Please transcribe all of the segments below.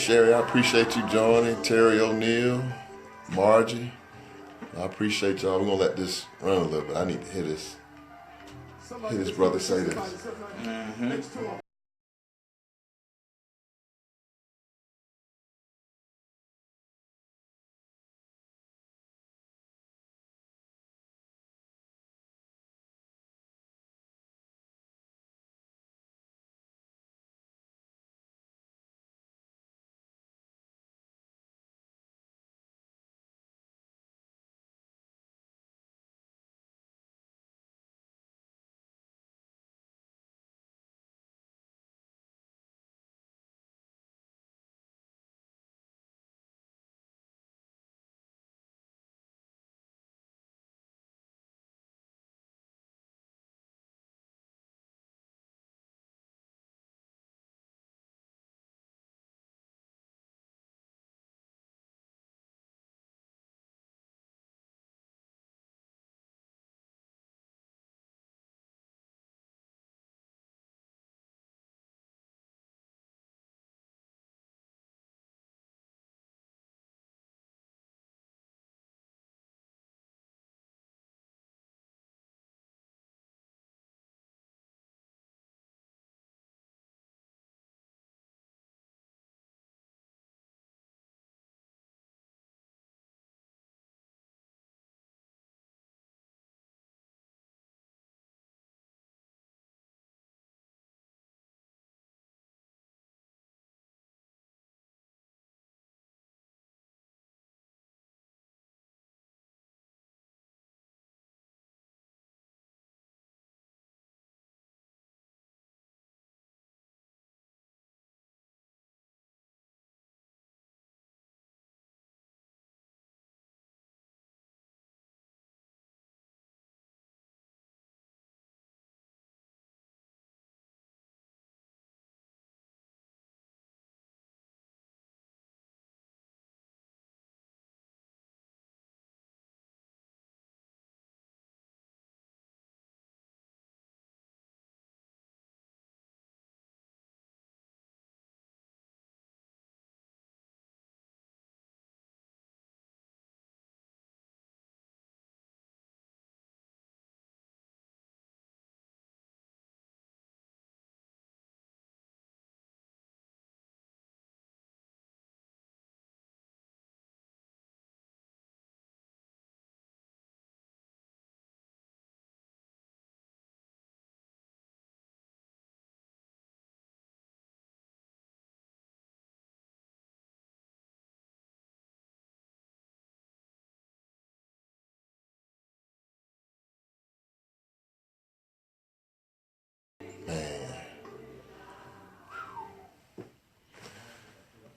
Sherry, I appreciate you joining. Terry O'Neill, Margie, I appreciate y'all. We're gonna let this run a little bit. I need to hear this brother say this. Mm-hmm.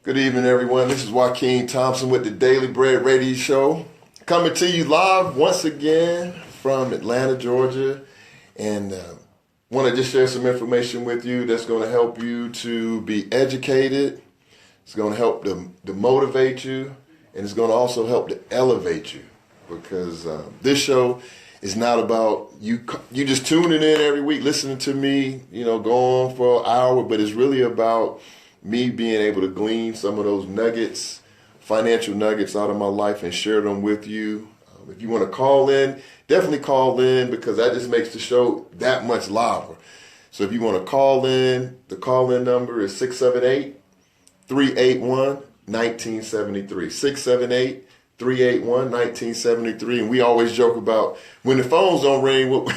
Good evening, everyone. This is Joaquin Thompson with the Daily Bread Radio Show, coming to you live once again from Atlanta, Georgia, and want to just share some information with you that's going to help you to be educated. It's going to help to motivate you, and it's going to also help to elevate you, because this show is not about you just tuning in every week, listening to me, go on for an hour, but it's really about me being able to glean some of those nuggets, financial nuggets out of my life and share them with you. If you want to call in, definitely call in, because that just makes the show that much louder. So if you want to call in, the call-in number is 678-381-1973. 678-381-1973. And we always joke about when the phones don't ring,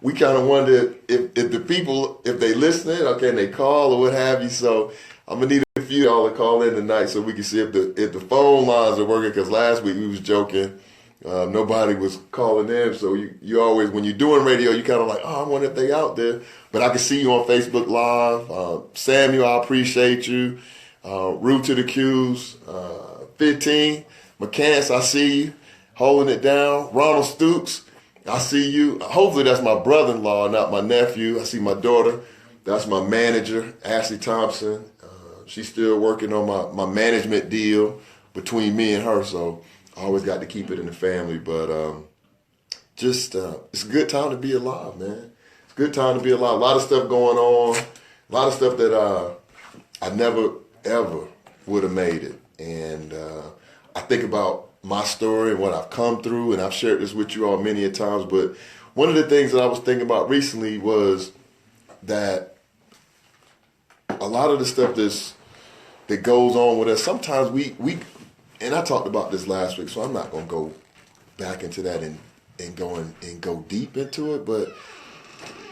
we kind of wonder if the people, if they listening, okay, and they call or what have you. So I'm going to need a few of y'all to call in tonight so we can see if the phone lines are working, because last week we was joking. Nobody was calling in. So you always, when you're doing radio, you kind of like, I wonder if they out there. But I can see you on Facebook Live. Samuel, I appreciate you. Root to the Q's. 15. McCants, I see you. Holding it down. Ronald Stooks, I see you. Hopefully that's my brother-in-law, not my nephew. I see my daughter. That's my manager, Ashley Thompson. She's still working on my management deal between me and her, so I always got to keep it in the family. But it's a good time to be alive, man. It's a good time to be alive. A lot of stuff going on. A lot of stuff that I never, ever would have made it. And I think about my story and what I've come through, and I've shared this with you all many a times, but one of the things that I was thinking about recently was that a lot of the stuff that goes on with us, sometimes we and I talked about this last week, so I'm not going to go back into that and go deep into it, but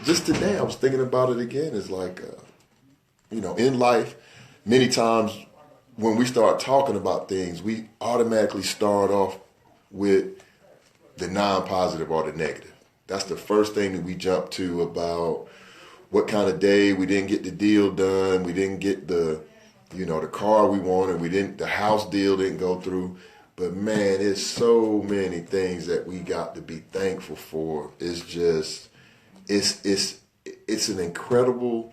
just today I was thinking about it again. It's like, in life, many times when we start talking about things, we automatically start off with the non-positive or the negative. That's the first thing that we jump to about what kind of day we didn't get the deal done, we didn't get the car we wanted, the house deal didn't go through. But man, it's so many things that we got to be thankful for. It's just, it's an incredible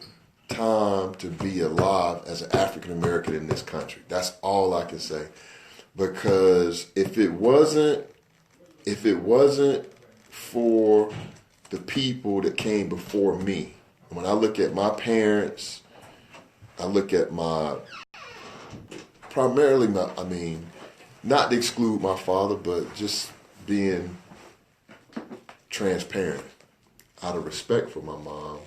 time to be alive as an African American in this country. That's all I can say. Because if it wasn't for the people that came before me, when I look at my parents, I look at not to exclude my father, but just being transparent out of respect for my mom.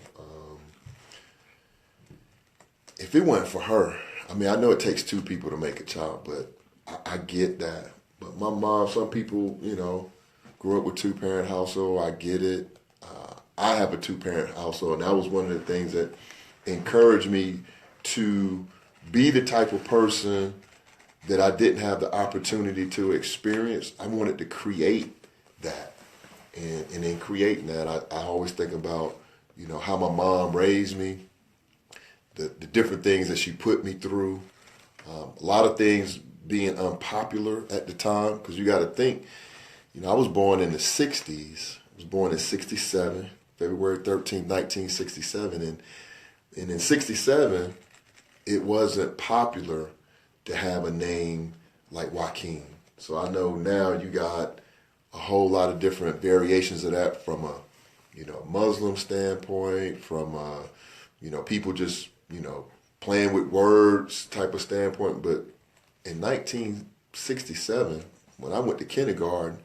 If it wasn't for her, I know it takes two people to make a child, but I get that. But my mom, some people, grew up with two-parent household. I get it. I have a two-parent household, and that was one of the things that encouraged me to be the type of person that I didn't have the opportunity to experience. I wanted to create that. And in creating that, I always think about, how my mom raised me, the different things that she put me through, a lot of things being unpopular at the time, because you got to think, I was born in the 60s. I was born in 67, February 13th, 1967. And in 67, it wasn't popular to have a name like Joaquin. So I know now you got a whole lot of different variations of that from a, Muslim standpoint, from people just, playing with words type of standpoint. But in 1967, when I went to kindergarten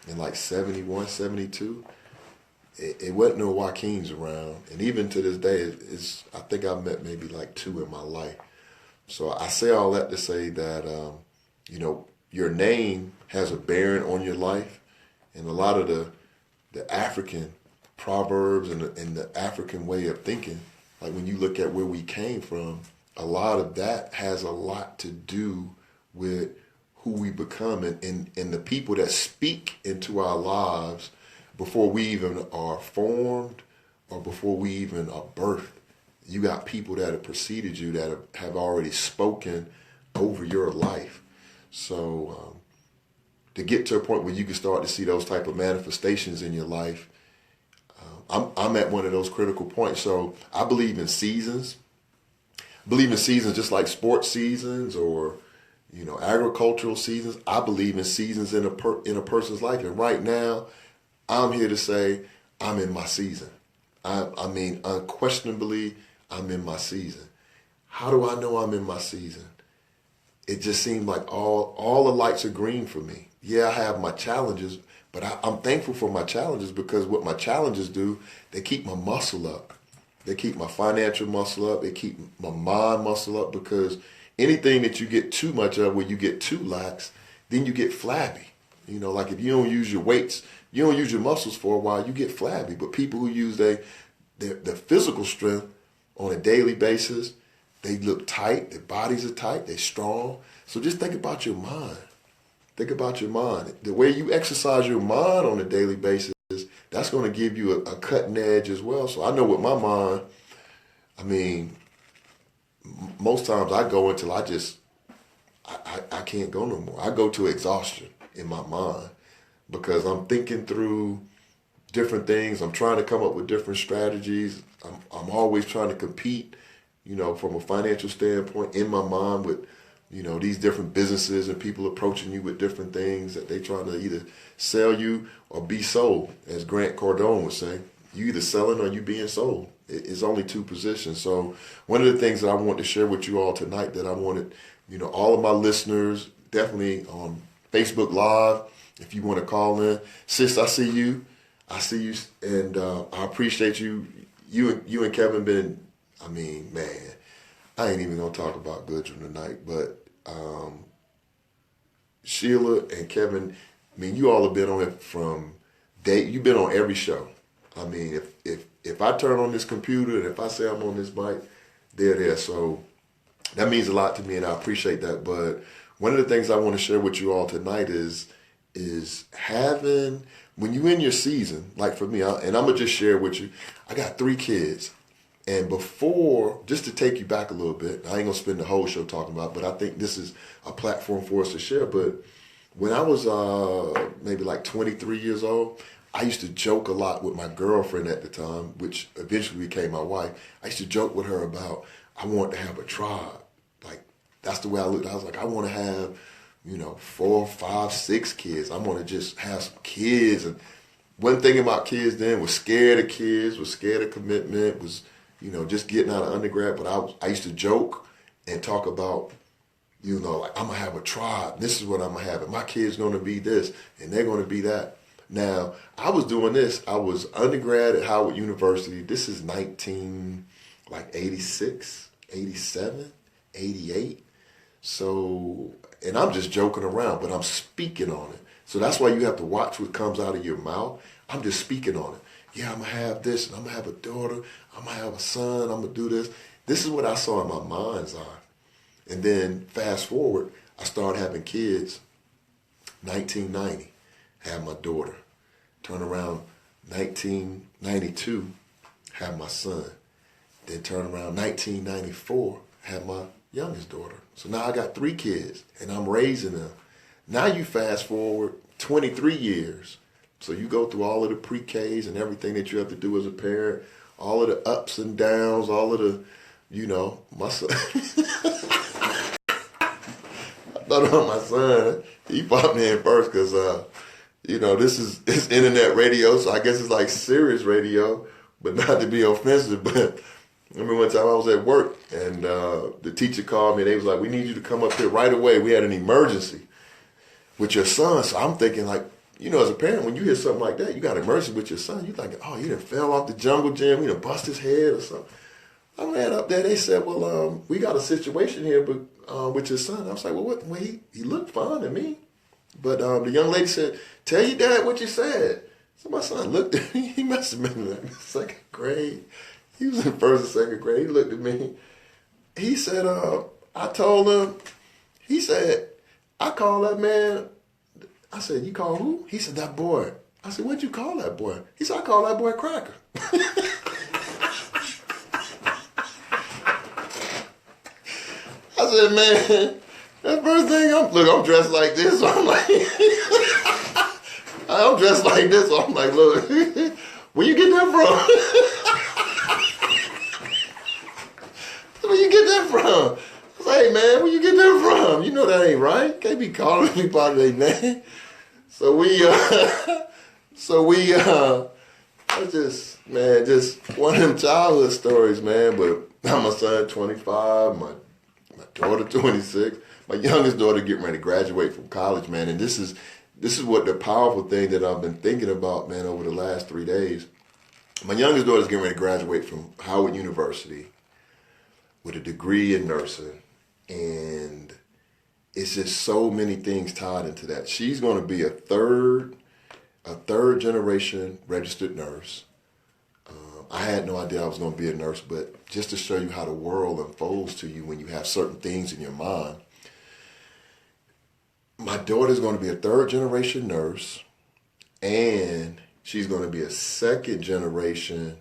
in like 71, 72, it wasn't no Joaquins around. And even to this day, I think I've met maybe like two in my life. So I say all that to say that, your name has a bearing on your life. And a lot of the African proverbs and the African way of thinking, like when you look at where we came from, a lot of that has a lot to do with who we become and the people that speak into our lives before we even are formed or before we even are birthed. You got people that have preceded you that have already spoken over your life. So to get to a point where you can start to see those type of manifestations in your life, I'm at one of those critical points. So I believe in seasons. I believe in seasons just like sports seasons or, agricultural seasons. I believe in seasons in a person's life. And right now, I'm here to say I'm in my season. Unquestionably, I'm in my season. How do I know I'm in my season? It just seems like all the lights are green for me. Yeah, I have my challenges, but I'm thankful for my challenges because what my challenges do, they keep my muscle up. They keep my financial muscle up. They keep my mind muscle up because anything that you get too much of, where you get too lax, then you get flabby. Like if you don't use your weights, you don't use your muscles for a while, you get flabby. But people who use their physical strength on a daily basis, they look tight, their bodies are tight, they're strong. So just think about your mind. Think about your mind. The way you exercise your mind on a daily basis, that's going to give you a cutting edge as well. So I know with my mind, most times I go until I can't go no more. I go to exhaustion in my mind because I'm thinking through different things. I'm trying to come up with different strategies. I'm always trying to compete, from a financial standpoint in my mind with, these different businesses and people approaching you with different things that they trying to either sell you or be sold. As Grant Cardone would say, you either selling or you being sold. It's only two positions. So one of the things that I want to share with you all tonight that I wanted all of my listeners, definitely on Facebook Live, if you want to call in. Sis, I see you. And I appreciate you. You and Kevin been, man, I ain't even going to talk about Goodrum tonight, but Sheila and Kevin, you all have been on it from day, you've been on every show. If I turn on this computer and if I say I'm on this mic, they're there. So that means a lot to me, and I appreciate that. But one of the things I want to share with you all tonight is having, when you're in your season, like for me, and I'm going to just share with you, I got 3 kids. And before, just to take you back a little bit, I ain't going to spend the whole show talking about it, but I think this is a platform for us to share. But when I was maybe like 23 years old, I used to joke a lot with my girlfriend at the time, which eventually became my wife. I used to joke with her about I wanted to have a tribe. Like, that's the way I looked. I was like, I want to have, 4, 5, 6 kids. I want to just have some kids. And one thing about kids then was scared of kids, was scared of commitment, was, just getting out of undergrad. But I used to joke and talk about, like, I'm going to have a tribe. This is what I'm going to have. And my kid's going to be this, and they're going to be that. Now, I was doing this. I was undergrad at Howard University. This is 86, 87, 88. So, and I'm just joking around, but I'm speaking on it. So that's why you have to watch what comes out of your mouth. I'm just speaking on it. Yeah, I'm going to have this, and I'm going to have a daughter. I'm going to have a son. I'm going to do this. This is what I saw in my mind's eye. And then fast forward, I started having kids, 1990. Had my daughter. Turn around 1992, have my son. Then turn around 1994, have my youngest daughter. So now I got 3 kids and I'm raising them. Now you fast forward 23 years. So you go through all of the pre-Ks and everything that you have to do as a parent, all of the ups and downs, all of the, my son. I thought about my son. He popped me in first because, this is internet radio, so I guess it's like Sirius radio, but not to be offensive. But I remember one time I was at work, and the teacher called me, and they was like, we need you to come up here right away. We had an emergency with your son. So I'm thinking, like, as a parent, when you hear something like that, you got an emergency with your son, you're like, oh, he done fell off the jungle gym, he done bust his head or something. I ran up there, they said, well, we got a situation here but with your son. I was like, well, what? Well, he looked fine to me. But the young lady said, tell your dad what you said. So my son looked at me. He must have been in the 2nd grade. He was in 1st or 2nd grade. He looked at me. He said, I told him, he said, I call that man. I said, you call who? He said, that boy. I said, what'd you call that boy? He said, I call that boy Cracker. I said, man, that first thing I'm dressed like this. So I'm like, I'm dressed like this. So I'm like, look, where you get that from? Where you get that from? I was like, hey man, where you get that from? You know that ain't right. Can't be calling me by their name. So just one of them childhood stories, man. But now my son 25, my daughter 26. My youngest daughter getting ready to graduate from college, man. And this is what the powerful thing that I've been thinking about, man, over the last 3 days. My youngest daughter's getting ready to graduate from Howard University with a degree in nursing. And it's just so many things tied into that. She's going to be a third generation registered nurse. I had no idea I was going to be a nurse, but just to show you how the world unfolds to you when you have certain things in your mind. My daughter's going to be a 3rd generation nurse, and she's going to be a 2nd generation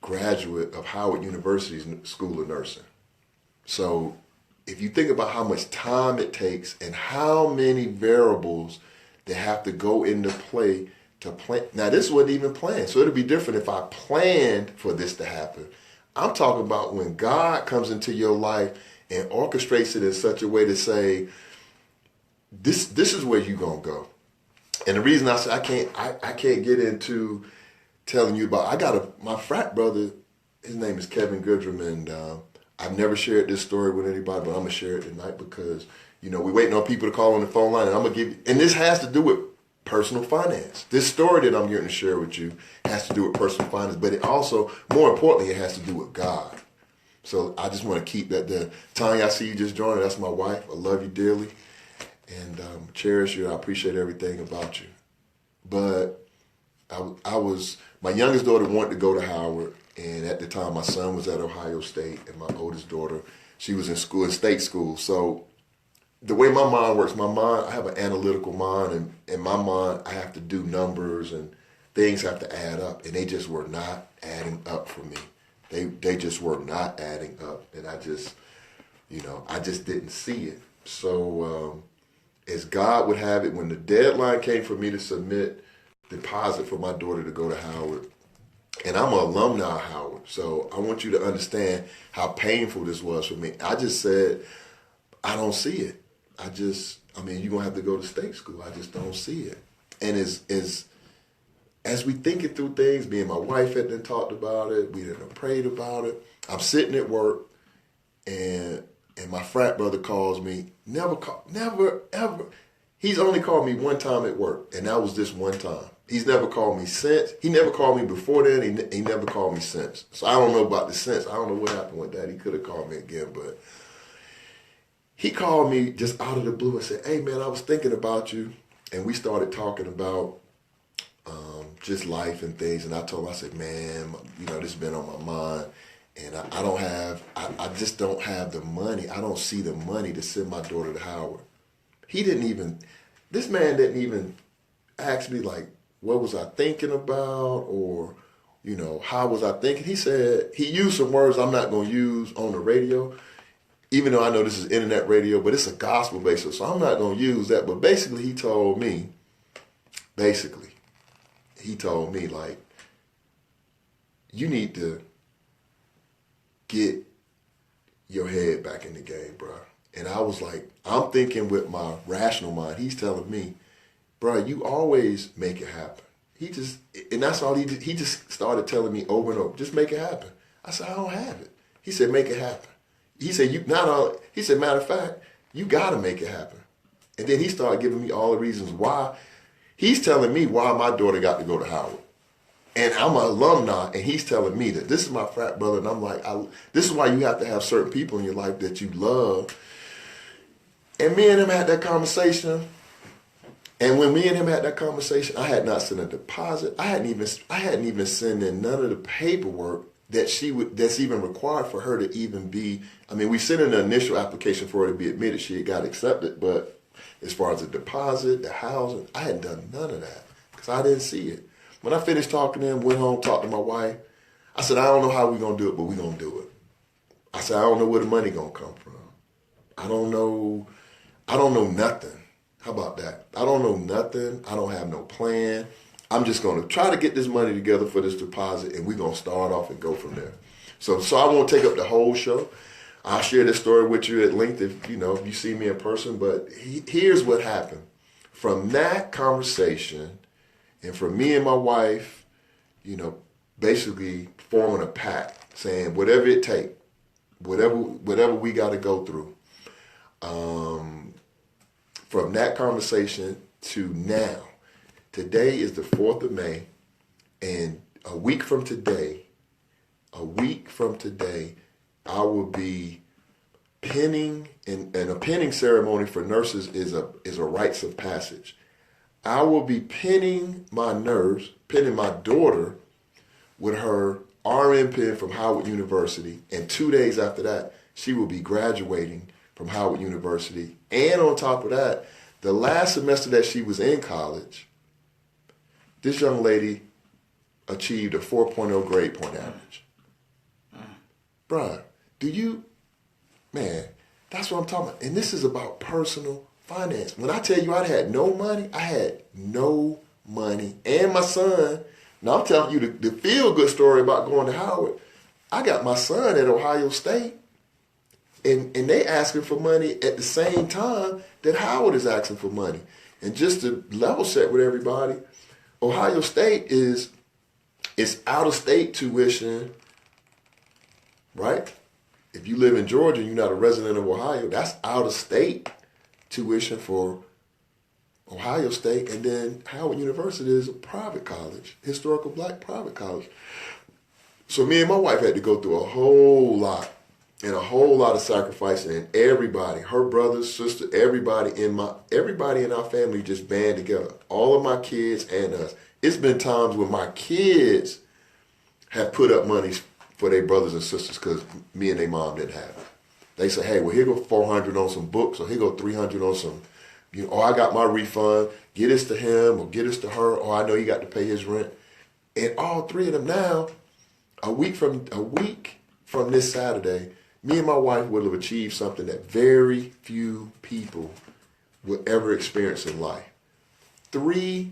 graduate of Howard University's School of Nursing. So if you think about how much time it takes and how many variables that have to go into play to plan. Now, this wasn't even planned, so it'll be different if I planned for this to happen. I'm talking about when God comes into your life and orchestrates it in such a way to say, this is where you're going to go. And the reason I say I can't get into telling you about, my frat brother, his name is Kevin Goodrum, and I've never shared this story with anybody, but I'm gonna share it tonight because we're waiting on people to call on the phone line, and I'm gonna give you. And this has to do with personal finance. This story that I'm going to share with you has to do with personal finance, but it also, more importantly, it has to do with God. So I just want to keep that there. Tanya, I see you just joining. That's my wife. I love you dearly, and cherish you. I appreciate everything about you. But my youngest daughter wanted to go to Howard, and at the time my son was at Ohio State, and my oldest daughter, she was in state school. So the way my mind works, I have an analytical mind, and in my mind, I have to do numbers and things have to add up, and they just were not adding up for me. They just were not adding up, and I just didn't see it. So as God would have it, when the deadline came for me to submit deposit for my daughter to go to Howard, and I'm an alumni of Howard, so I want you to understand how painful this was for me. I just said, I don't see it. You're going to have to go to state school. I just don't see it. And as we thinking through things, me and my wife had then talked about it. We then prayed about it. I'm sitting at work, and my frat brother calls me. Never, ever. He's only called me one time at work, and that was this one time. He's never called me since. He never called me before then. He never called me since. So I don't know about the since. I don't know what happened with that. He could have called me again, but he called me just out of the blue and said, "Hey, man, I was thinking about you." And we started talking about just life and things. And I told him, I said, "Man, this has been on my mind. And I just don't have the money. I don't see the money to send my daughter to Howard." This man didn't even ask me, like, what was I thinking about, or, how was I thinking? He said, he used some words I'm not going to use on the radio, even though I know this is internet radio, but it's a gospel basis, so I'm not going to use that. But basically, he told me, like, you need to get your head back in the game, bro. And I was like, I'm thinking with my rational mind. He's telling me, bro, you always make it happen. And that's all he did. He just started telling me over and over, just make it happen. I said, I don't have it. He said, make it happen. He said, matter of fact, you got to make it happen. And then he started giving me all the reasons why. He's telling me why my daughter got to go to Howard. And I'm an alumni, and he's telling me that this is my frat brother. And I'm like, this is why you have to have certain people in your life that you love. And me and him had that conversation. And when me and him had that conversation, I had not sent a deposit. I hadn't even sent in none of the paperwork that's even required for her to even be. We sent in the initial application for her to be admitted. She had got accepted, but as far as the deposit, the housing, I hadn't done none of that because I didn't see it. When I finished talking to him, went home, talked to my wife, I said, I don't know how we're going to do it, but we're going to do it. I said, I don't know where the money going to come from. I don't know nothing. How about that? I don't know nothing. I don't have no plan. I'm just going to try to get this money together for this deposit, and we're going to start off and go from there. So I won't take up the whole show. I'll share this story with you at length if you see me in person. But here's what happened. From that conversation, and from me and my wife, basically forming a pact, saying whatever it takes, whatever we got to go through. From that conversation to now, today is the 4th of May, and a week from today, I will be pinning, and a pinning ceremony for nurses is a rites of passage. I will be pinning my daughter with her RN pin from Howard University, and 2 days after that, she will be graduating from Howard University. And on top of that, the last semester that she was in college, this young lady achieved a 4.0 grade point average. Bruh, that's what I'm talking about. And this is about personal finance. When I tell you I had no money, And my son, now I'm telling you the feel-good story about going to Howard. I got my son at Ohio State, and they asking for money at the same time that Howard is asking for money. And just to level set with everybody, Ohio State it's out-of-state tuition, right? if you live in Georgia and you're not a resident of Ohio, that's out of state tuition for Ohio State. And then Howard University is a private college, historical black private college. So me and my wife had to go through a whole lot of sacrifice, and everybody, her brothers, sister, everybody in our family just band together. All of my kids and us. It's been times when my kids have put up money for their brothers and sisters because me and their mom didn't have it. They say, hey, well, here go $400 on some books, or here go $300 on some, I got my refund. Get this to him, or get this to her, or I know he got to pay his rent. And all three of them now, a week from this Saturday, me and my wife will have achieved something that very few people will ever experience in life. 3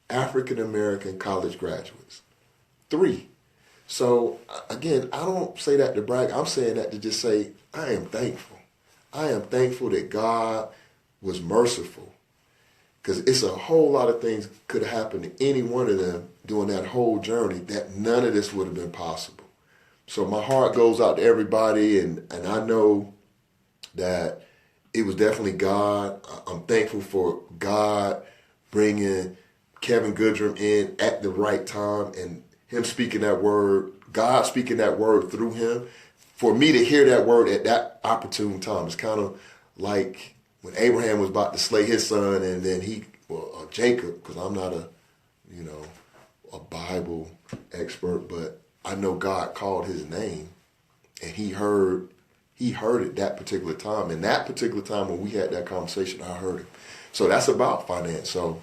African-American college graduates. 3. So, again, I don't say that to brag. I'm saying that to just say, I am thankful. I am thankful that God was merciful. Because it's a whole lot of things could have happened to any one of them during that whole journey that none of this would have been possible. So my heart goes out to everybody, and I know that it was definitely God. I'm thankful for God bringing Kevin Goodrum in at the right time and him speaking that word, God speaking that word through him. For me to hear that word at that opportune time, it's kind of like when Abraham was about to slay his son, and then Jacob, because I'm not a Bible expert, but I know God called his name, and he heard it that particular time. And that particular time when we had that conversation, I heard it. So that's about finance. So,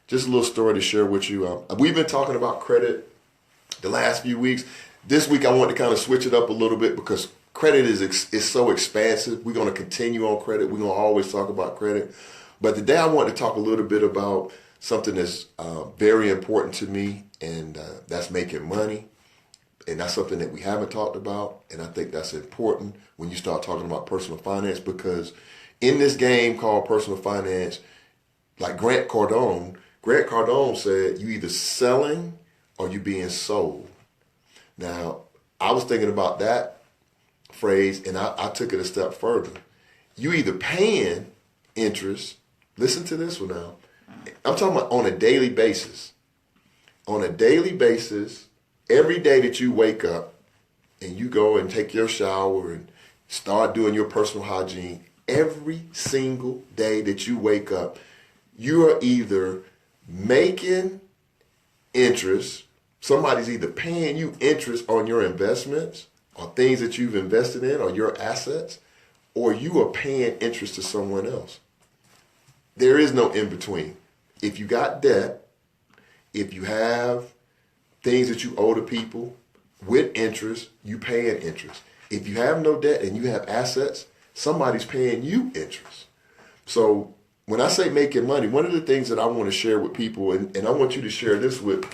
just a little story to share with you. We've been talking about credit the last few weeks. This week I want to kind of switch it up a little bit because credit is so expansive. We're going to continue on credit. We're going to always talk about credit. But today I want to talk a little bit about something that's very important to me, and that's making money. And that's something that we haven't talked about. And I think that's important when you start talking about personal finance, because in this game called personal finance, like Grant Cardone said, you either selling or you being sold. Now, I was thinking about that phrase, and I took it a step further. You either paying interest, listen to this one now, I'm talking about on a daily basis. On a daily basis, every day that you wake up and you go and take your shower and start doing your personal hygiene, every single day that you wake up, you are either making interest, somebody's either paying you interest on your investments or things that you've invested in or your assets, or you are paying interest to someone else. There is no in between. If you got debt, if you have things that you owe to people with interest, you paying interest. If you have no debt and you have assets, somebody's paying you interest. So when I say making money, one of the things that I want to share with people, and I want you to share this with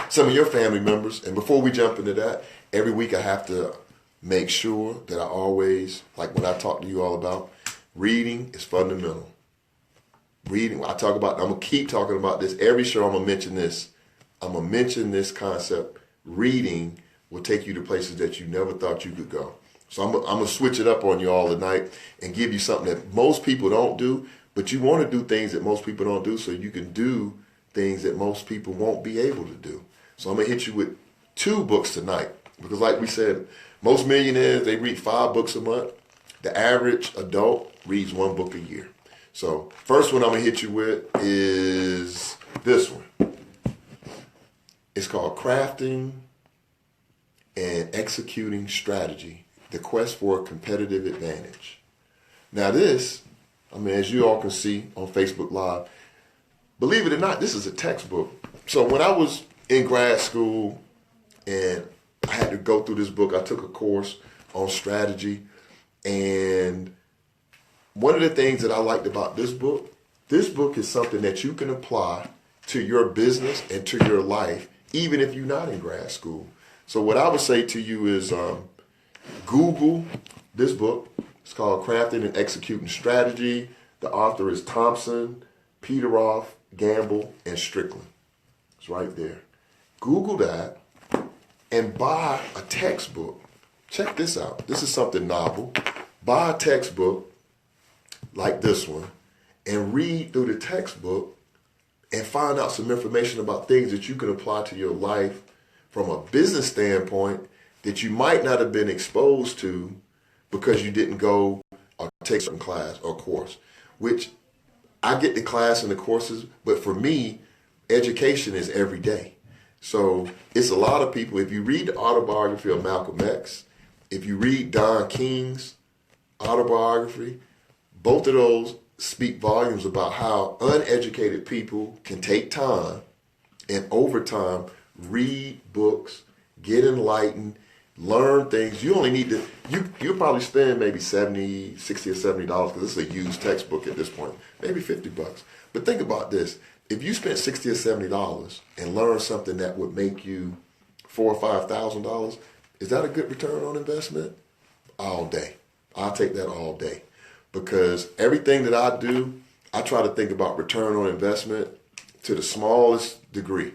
some of your family members, and before we jump into that, every week I have to make sure that I always, like what I talk to you all about, reading is fundamental. Reading, I'm going to keep talking about this. Every show I'm going to mention this. I'm going to mention this concept. Reading will take you to places that you never thought you could go. So I'm going to switch it up on you all tonight and give you something that most people don't do, but you want to do things that most people don't do so you can do things that most people won't be able to do. So I'm going to hit you with 2 books tonight because like we said, most millionaires, they read 5 books a month. The average adult reads 1 book a year. So first one I'm going to hit you with is this one. It's called Crafting and Executing Strategy, The Quest for a Competitive Advantage. Now this, as you all can see on Facebook Live, believe it or not, this is a textbook. So when I was in grad school and I had to go through this book, I took a course on strategy, and one of the things that I liked about this book is something that you can apply to your business and to your life, even if you're not in grad school. So what I would say to you is Google this book. It's called Crafting and Executing Strategy. The author is Thompson, Peteroff, Gamble, and Strickland. It's right there. Google that and buy a textbook check this out. This is something novel. Buy a textbook like this one and read through the textbook and find out some information about things that you can apply to your life from a business standpoint that you might not have been exposed to because you didn't go or take some class or course, which I get the class and the courses, but for me, education is every day. So it's a lot of people. If you read the autobiography of Malcolm X, if you read Don King's autobiography, both of those speak volumes about how uneducated people can take time and over time read books, get enlightened, learn things. You only need to, you'll probably spend maybe $60 or $70 because this is a used textbook at this point, maybe $50. But think about this. If you spent $60 or $70 and learned something that would make you $4,000 or $5,000, is that a good return on investment? All day. I'll take that all day. Because everything that I do, I try to think about return on investment to the smallest degree.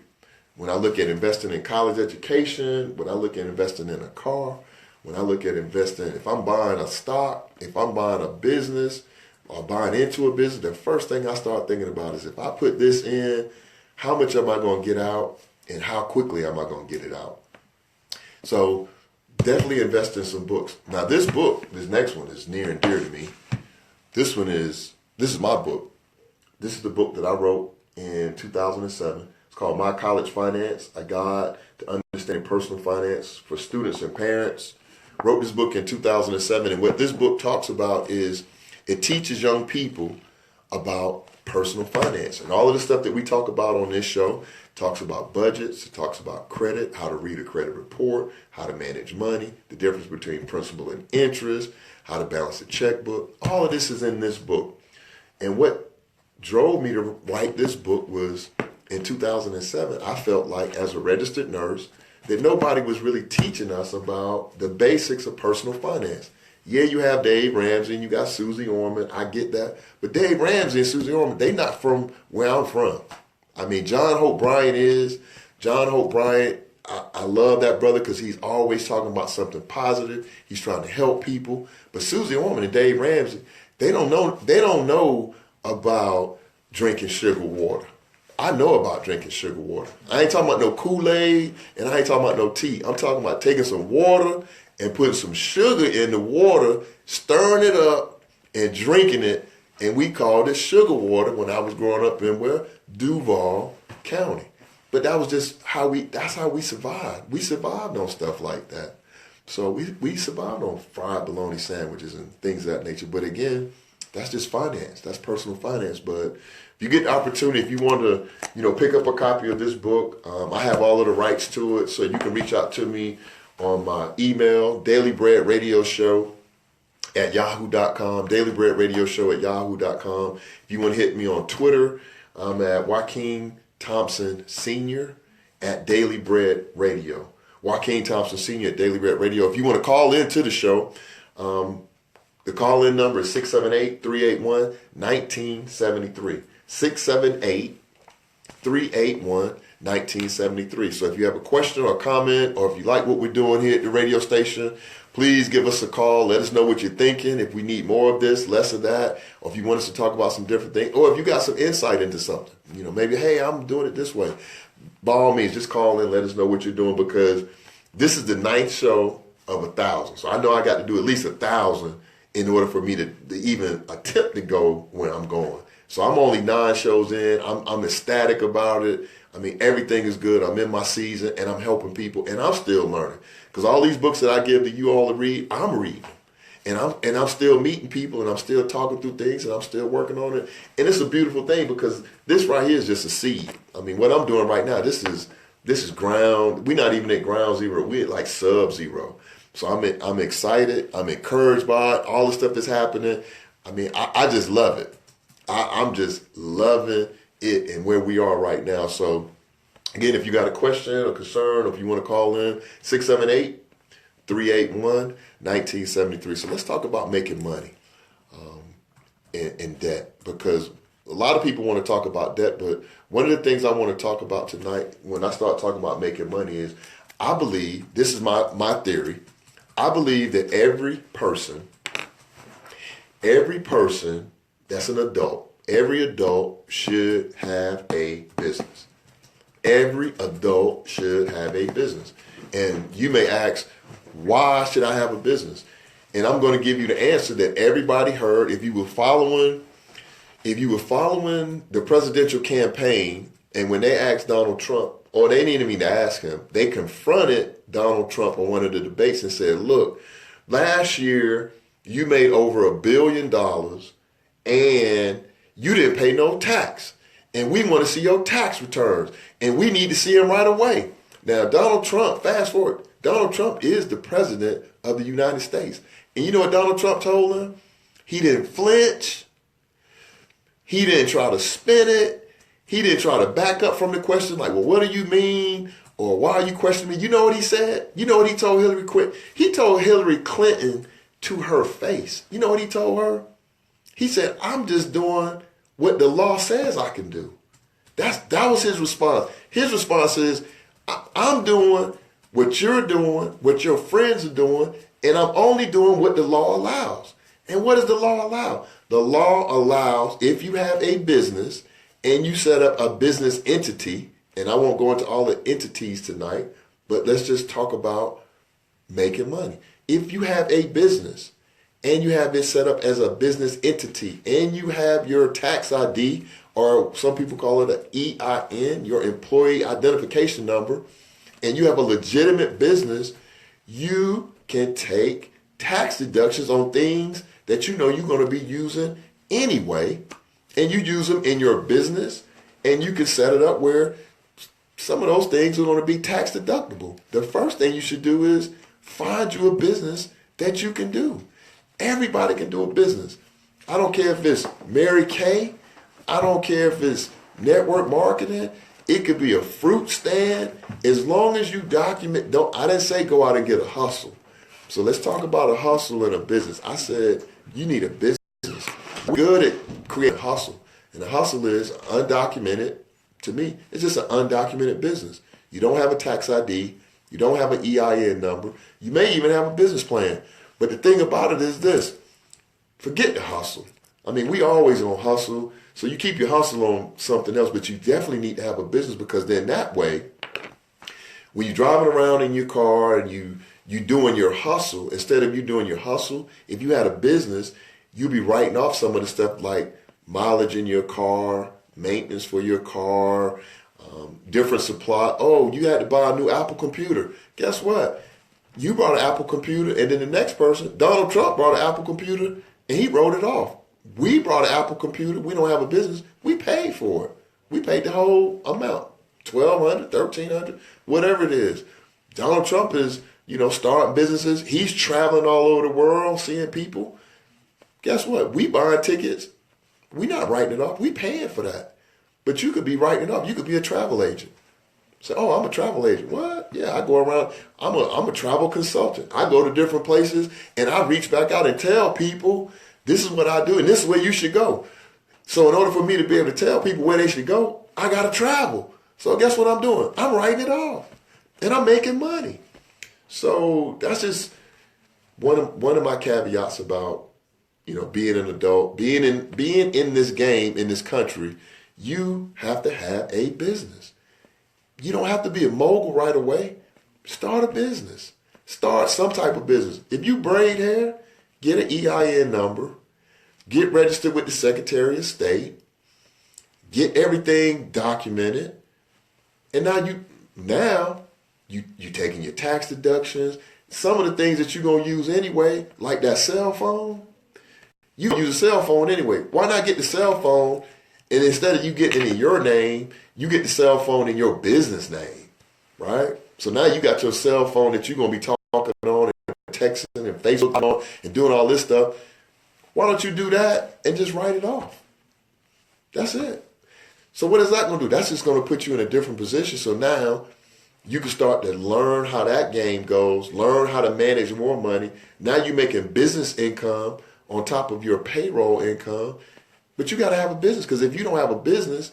When I look at investing in college education, when I look at investing in a car, when I look at investing, if I'm buying a stock, if I'm buying a business or buying into a business, the first thing I start thinking about is if I put this in, how much am I going to get out and how quickly am I going to get it out? So definitely invest in some books. Now this next one is near and dear to me. This is my book. This is the book that I wrote in 2007. It's called My College Finance, A Guide to Understanding Personal Finance for Students and Parents. Wrote this book in 2007, and what this book talks about is it teaches young people about personal finance. And all of the stuff that we talk about on this show talks about budgets, it talks about credit, how to read a credit report, how to manage money, the difference between principal and interest, how to balance a checkbook. All of this is in this book. And what drove me to write this book was in 2007, I felt like as a registered nurse that nobody was really teaching us about the basics of personal finance. Yeah, you have Dave Ramsey and you got Susie Orman. I get that. But Dave Ramsey and Susie Orman, they not from where I'm from. I mean, John Hope Bryant is. John Hope Bryant, I love that brother because he's always talking about something positive. He's trying to help people. But Susie Orman and Dave Ramsey, they don't know about drinking sugar water. I know about drinking sugar water. I ain't talking about no Kool-Aid and I ain't talking about no tea. I'm talking about taking some water and putting some sugar in the water, stirring it up and drinking it. And we called it sugar water when I was growing up in Duval County. But that was just that's how we survived. We survived on stuff like that. So we survived on fried bologna sandwiches and things of that nature. But again, that's just finance. That's personal finance. But if you get the opportunity, if you want to, pick up a copy of this book, I have all of the rights to it. So you can reach out to me on my email, dailybreadradioshow@yahoo.com, dailybreadradioshow@yahoo.com. If you want to hit me on Twitter, I'm at Joaquin Thompson Sr. at Daily Bread Radio. Joaquin Thompson Sr. at Daily Bread Radio. If you want to call into the show, the call-in number is 678-381-1973. 678-381-1973. So if you have a question or comment, or if you like what we're doing here at the radio station, please give us a call. Let us know what you're thinking. If we need more of this, less of that, or if you want us to talk about some different things, or if you got some insight into something, maybe, hey, I'm doing it this way. By all means, just call in, let us know what you're doing, because this is the 9th show of 1,000. So I know I got to do at least 1,000 in order for me to even attempt to go where I'm going. So I'm only 9 shows in. I'm ecstatic about it. I mean, everything is good. I'm in my season, and I'm helping people, and I'm still learning. Because all these books that I give to you all to read, I'm reading. And I'm still meeting people, and I'm still talking through things, and I'm still working on it. And it's a beautiful thing because this right here is just a seed. I mean, what I'm doing right now, this is ground. We're not even at ground zero. We're at like sub-zero. So I'm excited. I'm encouraged by it, all the stuff that's happening. I mean, I just love it. I'm just loving it and where we are right now. So, again, if you got a question or concern, or if you want to call in, 678-381-1973. So let's talk about making money in debt, because a lot of people want to talk about debt, but one of the things I want to talk about tonight when I start talking about making money is I believe, this is my theory, I believe that every person that's an adult, every adult should have a business. Every adult should have a business. And you may ask, why should I have a business? And I'm going to give you the answer that everybody heard. If you were following the presidential campaign, and when they asked Donald Trump, or they didn't even ask him, they confronted Donald Trump on one of the debates and said, look, last year you made over $1 billion and you didn't pay no tax. And we want to see your tax returns. And we need to see them right away. Now, Donald Trump, fast forward, Donald Trump is the president of the United States. And you know what Donald Trump told him? He didn't flinch. He didn't try to spin it. He didn't try to back up from the question like, well, what do you mean? Or why are you questioning me? You know what he said? You know what he told Hillary Clinton? He told Hillary Clinton to her face. You know what he told her? He said, I'm just doing what the law says I can do. That was his response. His response is, I'm doing what you're doing, what your friends are doing, and I'm only doing what the law allows. And what does the law allow? The law allows, if you have a business and you set up a business entity, and I won't go into all the entities tonight, but let's just talk about making money. If you have a business and you have it set up as a business entity and you have your tax ID, or some people call it an EIN, your employee identification number, and you have a legitimate business, you can take tax deductions on things that you know you're going to be using anyway, and you use them in your business, and you can set it up where some of those things are going to be tax deductible. The first thing you should do is find you a business that you can do. Everybody can do a business. I don't care if it's Mary Kay. I don't care if it's network marketing. It could be a fruit stand. As long as you document, I didn't say go out and get a hustle. So let's talk about a hustle and a business. I said you need a business. We're good at creating a hustle. And the hustle is undocumented. To me, it's just an undocumented business. You don't have a tax ID. You don't have an EIN number. You may even have a business plan. But the thing about it is this. Forget the hustle. I mean, we always on hustle. So you keep your hustle on something else, but you definitely need to have a business, because then that way, when you're driving around in your car and you doing your hustle, instead of you doing your hustle, if you had a business, you'd be writing off some of the stuff like mileage in your car, maintenance for your car, different supply. Oh, you had to buy a new Apple computer. Guess what? You brought an Apple computer, and then the next person, Donald Trump, brought an Apple computer, and he wrote it off. We brought an Apple computer. We don't have a business. We paid for it. We paid the whole amount, $1,200, $1,300, whatever it is. Donald Trump is, starting businesses. He's traveling all over the world, seeing people. Guess what? We buying tickets. We're not writing it off. We paying for that. But you could be writing it off. You could be a travel agent. Say, oh, I'm a travel agent. What? Yeah, I go around. I'm a travel consultant. I go to different places and I reach back out and tell people, this is what I do and this is where you should go. So in order for me to be able to tell people where they should go, I got to travel. So guess what I'm doing? I'm writing it off and I'm making money. So that's just one of my caveats about, being an adult, being in this game, in this country. You have to have a business. You don't have to be a mogul right away. Start a business. Start some type of business. If you braid hair, get an EIN number. Get registered with the Secretary of State. Get everything documented. And now you taking your tax deductions. Some of the things that you're going to use anyway, like that cell phone, you can use a cell phone anyway. Why not get the cell phone, and instead of you getting it in your name, you get the cell phone in your business name, right? So now you got your cell phone that you're going to be talking on and texting and Facebook on and doing all this stuff. Why don't you do that and just write it off? That's it. So what is that going to do? That's just going to put you in a different position. So now you can start to learn how that game goes, learn how to manage more money. Now you're making business income on top of your payroll income. But you got to have a business, because if you don't have a business,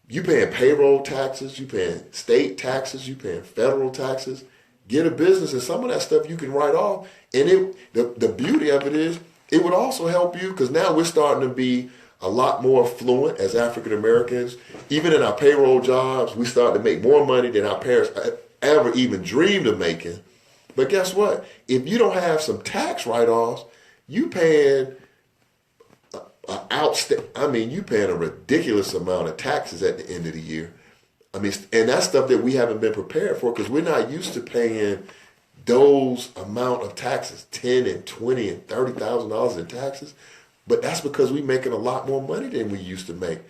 you paying payroll taxes, you paying state taxes, you paying federal taxes. get a business, and some of that stuff you can write off. And the beauty of it is, it would also help you because now we're starting to be a lot more affluent as African Americans. Even in our payroll jobs, we start to make more money than our parents ever even dreamed of making. But guess what? If you don't have some tax write-offs, you paying you paying a ridiculous amount of taxes at the end of the year. I mean, and that's stuff that we haven't been prepared for because we're not used to paying those amount of taxes, $10 and $20 and $30,000 in taxes. But that's because we're making a lot more money than we used to make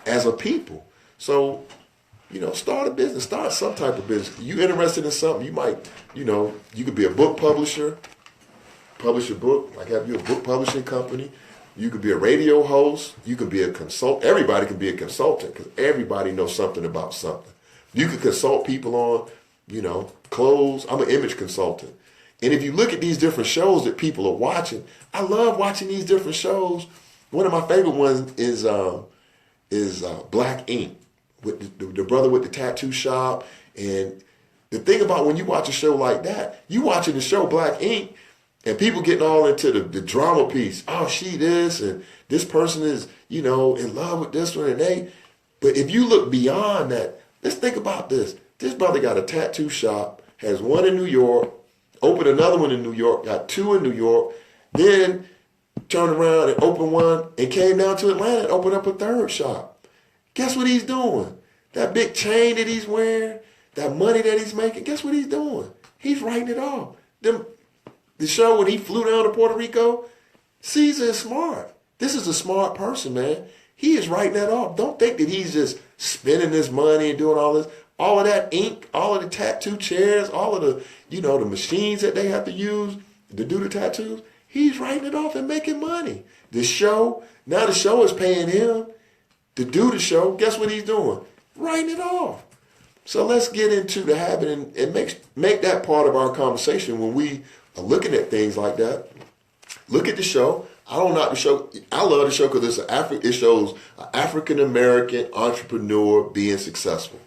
as a people. So, start a business, start some type of business. You interested in something, you might, you could be a book publisher, publish a book, like have you a book publishing company. You could be a radio host. You could be a consultant. Everybody can be a consultant because everybody knows something about something. You could consult people on, clothes. I'm an image consultant. And if you look at these different shows that people are watching, I love watching these different shows. One of my favorite ones is Black Ink, with the brother with the tattoo shop. And the thing about when you watch a show like that, you watching the show Black Ink, and people getting all into the drama piece. Oh, she this, and this person is, in love with this one, But if you look beyond that, let's think about this. This brother got a tattoo shop, has one in New York, opened another one in New York, got two in New York, then turned around and opened one and came down to Atlanta and opened up a third shop. Guess what he's doing? That big chain that he's wearing, that money that he's making, guess what he's doing? He's writing it off. The show when he flew down to Puerto Rico, Caesar is smart. This is a smart person, man. He is writing that off. Don't think that he's just spending this money and doing all this. All of that ink, all of the tattoo chairs, all of the, the machines that they have to use to do the tattoos. He's writing it off and making money. The show is paying him to do the show. Guess what he's doing? Writing it off. So let's get into the habit and make that part of our conversation when we are looking at things like that. Look at the show. I don't knock the show. I love the show because it shows an African-American entrepreneur being successful.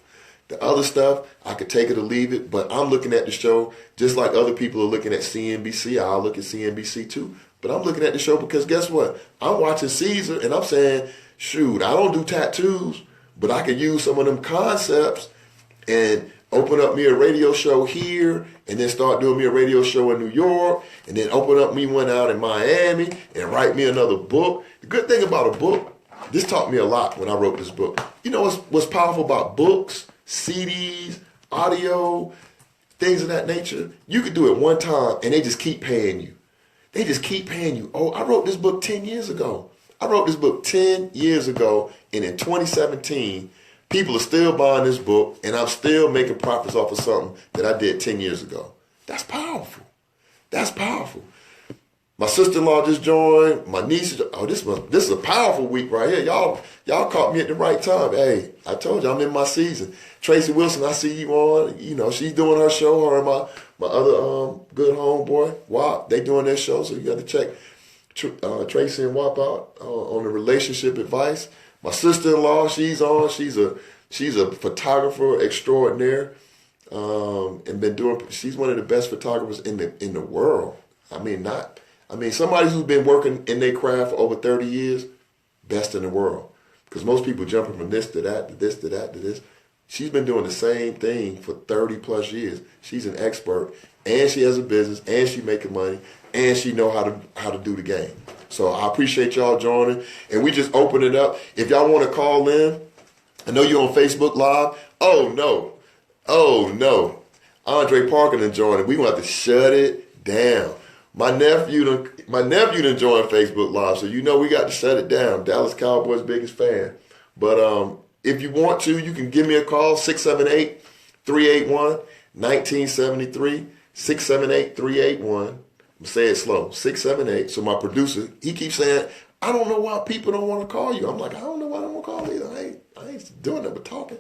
The other stuff, I could take it or leave it, but I'm looking at the show just like other people are looking at CNBC. I'll look at CNBC too. But I'm looking at the show because guess what? I'm watching Caesar and I'm saying, shoot, I don't do tattoos, but I could use some of them concepts and open up me a radio show here and then start doing me a radio show in New York and then open up me one out in Miami and write me another book. The good thing about a book, this taught me a lot when I wrote this book. You know what's powerful about books, CDs, audio, things of that nature? You could do it one time and they just keep paying you. They just keep paying you. Oh, I wrote this book 10 years ago. I wrote this book 10 years ago, and in 2017, people are still buying this book, and I'm still making profits off of something that I did 10 years ago. That's powerful. That's powerful. My sister-in-law just joined. My niece, this is a powerful week right here. Y'all caught me at the right time. Hey, I told you I'm in my season. Tracy Wilson, I see you on. She's doing her show. Her and my other good homeboy, WAP, they doing their show. So you got to check Tracy and WAP out on the relationship advice. My sister-in-law, she's on. She's a photographer extraordinaire, and she's one of the best photographers in the world. Somebody who's been working in their craft for over 30 years, best in the world. Because most people jumping from this to that, to this to that, to this. She's been doing the same thing for 30 plus years. She's an expert, and she has a business, and she making money, and she know how to do the game. So I appreciate y'all joining, and we just open it up. If y'all want to call in, I know you're on Facebook Live. Oh no, Andre Parker done joined, and we gonna have to shut it down. My nephew done joined Facebook Live, so we got to shut it down. Dallas Cowboys' biggest fan. But if you want to, you can give me a call, 678-381-1973, 678-381. I'm say it slow, 678. So my producer, he keeps saying, I don't know why people don't want to call you. I'm like, I don't know why they don't want to call either. I ain't doing that but talking.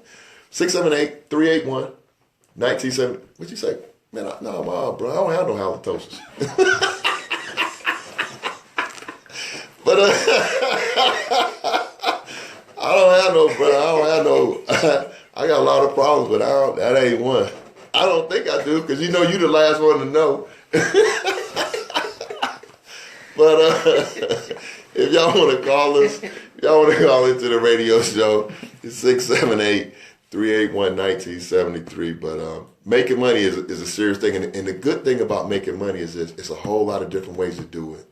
678-381-1970. What'd you say? Man, bro, I don't have no halitosis. But I don't have no, bro. I got a lot of problems, but that ain't one. I don't think I do. to, because you know you the last one to know. But if y'all want to call us, y'all want to call into the radio show, it's 678-381-1973. But making money is a serious thing. And the good thing about making money is this, it's a whole lot of different ways to do it.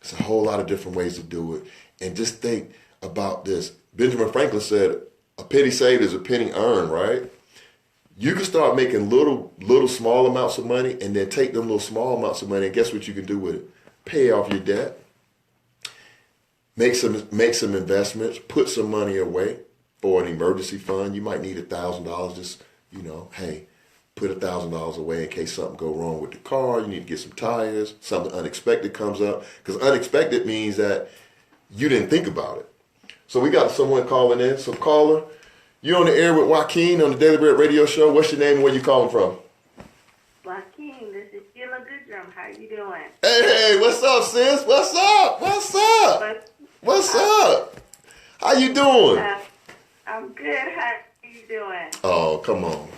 It's a whole lot of different ways to do it. And just think about this. Benjamin Franklin said, a penny saved is a penny earned, right? You can start making little small amounts of money and then take them little small amounts of money, and guess what you can do with it? Pay off your debt. Make some investments. Put some money away for an emergency fund. You might need $1,000. Just, hey, put $1,000 away in case something go wrong with the car. You need to get some tires. Something unexpected comes up. Because unexpected means that you didn't think about it. So we got someone calling in. So caller, you're on the air with Joaquin on the Daily Bread Radio Show. What's your name and where you calling from? Joaquin, this is Sheila Goodrum. How you doing? Hey, what's up, sis? What's up? What's up? How you doing? I'm good. How you doing? Oh, come on.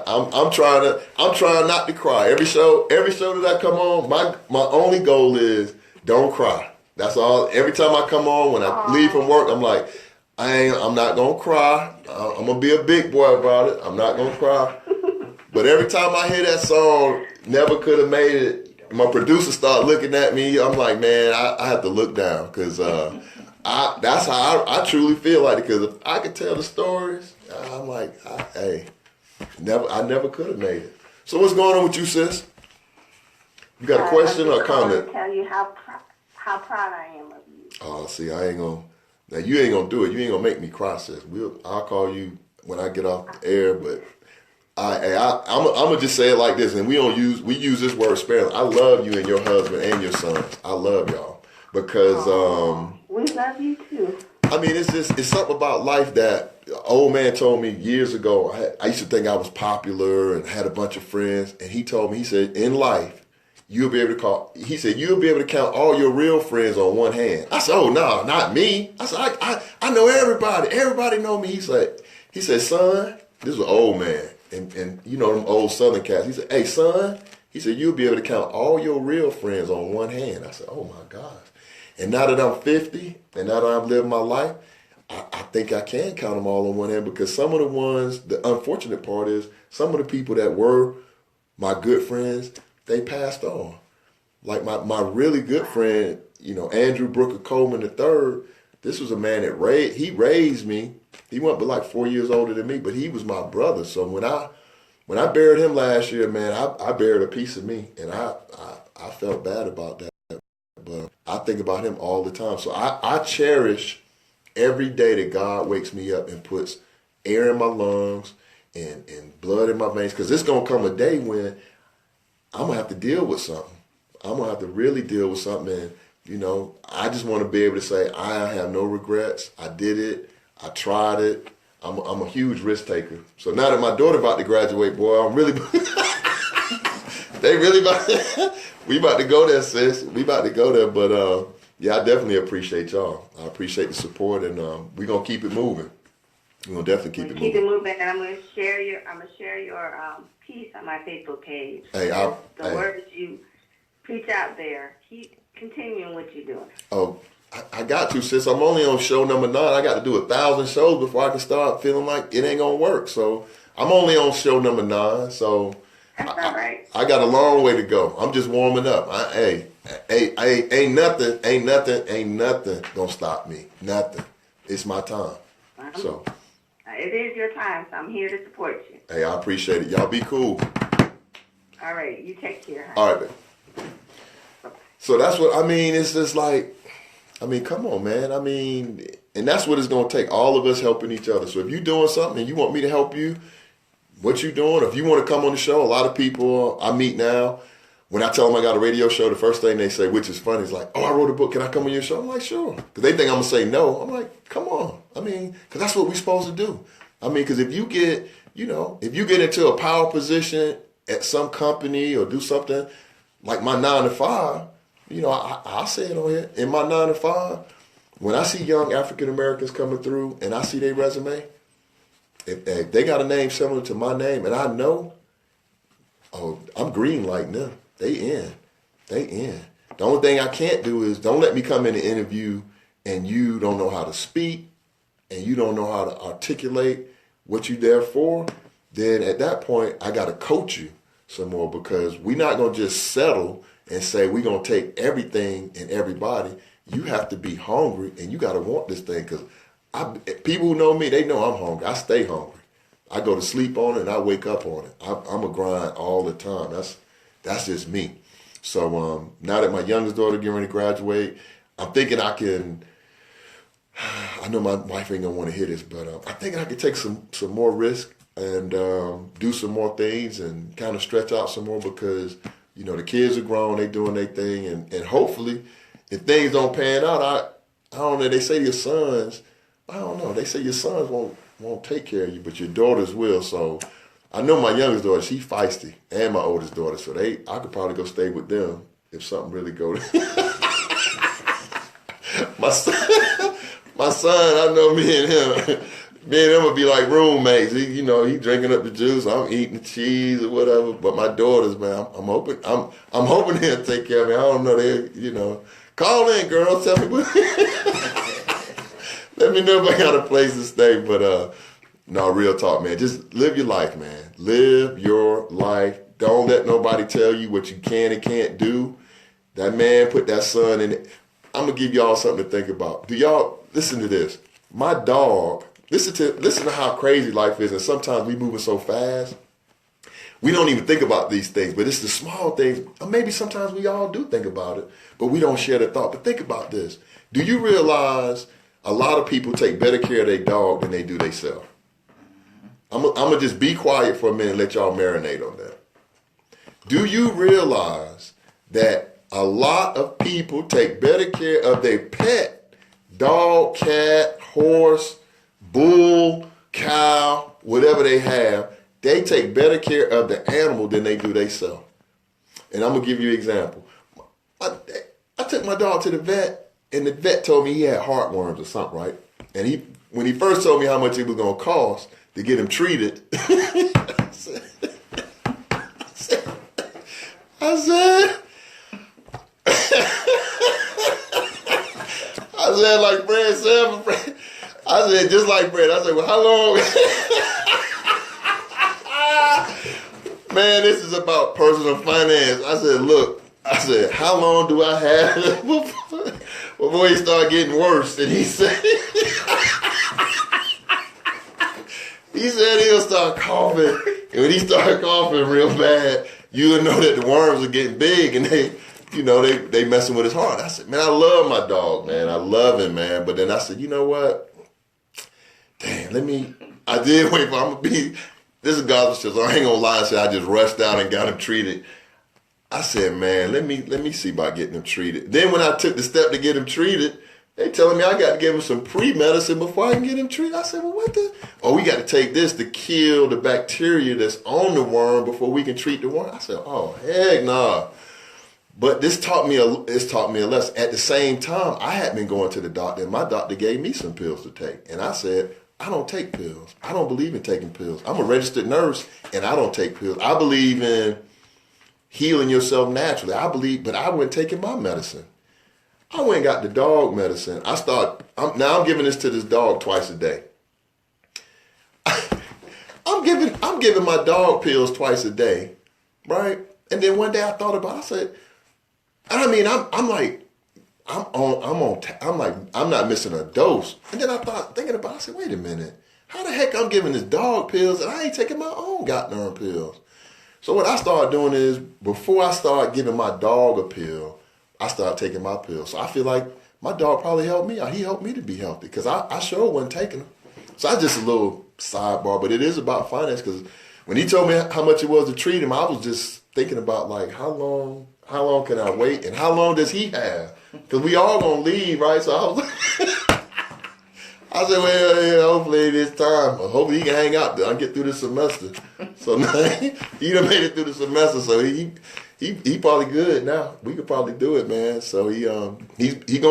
I'm trying not to cry. Every show that I come on, my only goal is don't cry. That's all. Every time I come on, when I leave from work, I'm like, I'm not gonna cry. I'm gonna be a big boy about it. I'm not gonna cry. But every time I hear that song, Never Could Have Made It, my producer start looking at me. I'm like, man, I have to look down, because that's how I truly feel like it. Because if I could tell the stories, I'm like, I never could have made it. So what's going on with you, sis? You got a question or a comment? I want to tell you how proud I am of you. Oh, see, I ain't gonna. Now you ain't gonna do it. You ain't gonna make me cry, sis. I'll call you when I get off the air, but. I'm gonna just say it like this, and we use this word sparingly. I love you and your husband and your sons. I love y'all because we love you too. I mean, it's something about life that an old man told me years ago. I used to think I was popular and had a bunch of friends, and he told me, he said, in life, you'll be able to count all your real friends on one hand. I said, oh no, not me. I said, I know everybody. Everybody know me. He said, son, this was an old man. And you know them old Southern cats. He said, hey, son, he said, you'll be able to count all your real friends on one hand. I said, oh, my gosh. And now that I'm 50 and now that I'm living my life, I think I can count them all on one hand, because some of the ones, the unfortunate part is some of the people that were my good friends, they passed on. Like my really good friend, Andrew Brooker Coleman III, this was a man that raised me. He wasn't but like 4 years older than me, but he was my brother. So when I buried him last year, man, I buried a piece of me, and I felt bad about that. But I think about him all the time. So I cherish every day that God wakes me up and puts air in my lungs and blood in my veins, because it's going to come a day when I'm going to have to deal with something. I'm going to have to really deal with something. And, I just want to be able to say, I have no regrets. I did it. I tried it. I'm a huge risk taker. So now that my daughter about to graduate, boy, I'm really, we about to go there, sis. We about to go there. But yeah, I definitely appreciate y'all. I appreciate the support, and we're going to keep it moving. We're going to definitely keep it moving. Keep it moving, and I'm going to share your piece on my Facebook page. Hey, words you preach out there. Keep continuing what you're doing. Oh, I got to, sis. I'm only on show number 9. I got to do 1,000 shows before I can start feeling like it ain't going to work. So I'm only on show number 9. So that's all right. I got a long way to go. I'm just warming up. Ain't nothing gonna stop me. Nothing. It's my time. So it is your time. So I'm here to support you. Hey, I appreciate it. Y'all be cool. All right. You take care. Honey. All right, man. So that's what I mean. It's just like, come on, man. And that's what it's going to take. All of us helping each other. So if you're doing something and you want me to help you, what you doing? If you want to come on the show, a lot of people I meet now, when I tell them I got a radio show, the first thing they say, which is funny, is like, oh, I wrote a book. Can I come on your show? I'm like, sure. Because they think I'm going to say no. I'm like, come on. Because that's what we're supposed to do. Because if you get into a power position at some company or do something like my 9 to 5, I'll say it on here. In my 9 to 5, when I see young African Americans coming through and I see their resume, if they got a name similar to my name, and I know Oh, I'm green like them. They in. They in. The only thing I can't do is don't let me come in the interview and you don't know how to speak and you don't know how to articulate what you're there for. Then at that point, I got to coach you some more because we're not going to just settle and say we're going to take everything and everybody. You have to be hungry and you got to want this thing because people who know me, they know I'm hungry. I stay hungry. I go to sleep on it and I wake up on it. I'm a grind all the time. That's just me. So now that my youngest daughter getting ready to graduate, I'm thinking I can. I know my wife ain't gonna want to hear this, but I think I could take some more risk and do some more things and kind of stretch out some more because the kids are grown, they doing their thing, and hopefully, if things don't pan out, I don't know. They say your sons, I don't know. They say your sons won't take care of you, but your daughters will. So I know my youngest daughter, she's feisty, and my oldest daughter, so I could probably go stay with them if something really go. My son, I know me and him would be like roommates. He drinking up the juice, I'm eating the cheese or whatever. But my daughters, man, I'm hoping they'll take care of me. I don't know, call in, girls, tell me let me know if I got a place to stay. But no, real talk, man. Just live your life, man. Live your life. Don't let nobody tell you what you can and can't do. That man put that son in it. I'm gonna give y'all something to think about. Do y'all listen to this? My dog. Listen to how crazy life is, and sometimes we moving so fast. We don't even think about these things, but it's the small things. Or maybe sometimes we all do think about it, but we don't share the thought. But think about this. Do you realize a lot of people take better care of their dog than they do themselves? I'm gonna just be quiet for a minute and let y'all marinate on that. Do you realize that a lot of people take better care of their pet, dog, cat, horse, bull, cow, whatever they have? They take better care of the animal than they do themselves. And I'm going to give you an example. I took my dog to the vet, and the vet told me he had heartworms or something, right? And when he first told me how much it was going to cost to get him treated, I said, like Brad said, I said, just like Brad. I said, well, how long? Man, this is about personal finance. I said, look, how long do I have before he start getting worse? And he said, he'll start coughing. And when he started coughing real bad, you'll know that the worms are getting big and they messing with his heart. I said, man, I love my dog, man. I love him, man. But then I said, you know what? Damn, I did wait for this is gospel, so I ain't gonna lie and say I just rushed out and got him treated. I said, man, let me see about getting him treated. Then when I took the step to get him treated, they telling me I got to give him some pre-medicine before I can get him treated. I said, well, what the? Oh, we got to take this to kill the bacteria that's on the worm before we can treat the worm. I said, oh, heck nah. But it's taught me a lesson. At the same time, I had been going to the doctor, and my doctor gave me some pills to take. And I said, I don't take pills. I don't believe in taking pills. I'm a registered nurse, and I don't take pills. I believe in healing yourself naturally. But I wasn't taking my medicine. I went and got the dog medicine. I'm giving this to this dog twice a day. I'm giving my dog pills twice a day, right? And then one day I thought about it. I said, I'm not missing a dose. And then I thought, thinking about it, I said, wait a minute. How the heck I'm giving this dog pills and I ain't taking my own goddamn pills? So what I started doing is, before I started giving my dog a pill, I started taking my pills. So I feel like my dog probably helped me out. He helped me to be healthy because I sure wasn't taking them. So that's just a little sidebar, but it is about finance because when he told me how much it was to treat him, I was just thinking about like how long can I wait and how long does he have? Because we all gonna leave, right? So I was like, I said, well, yeah, hopefully this time, hopefully he can hang out till I get through the semester. So now he done made it through the semester, so he probably good now. We could probably do it, man. So he'll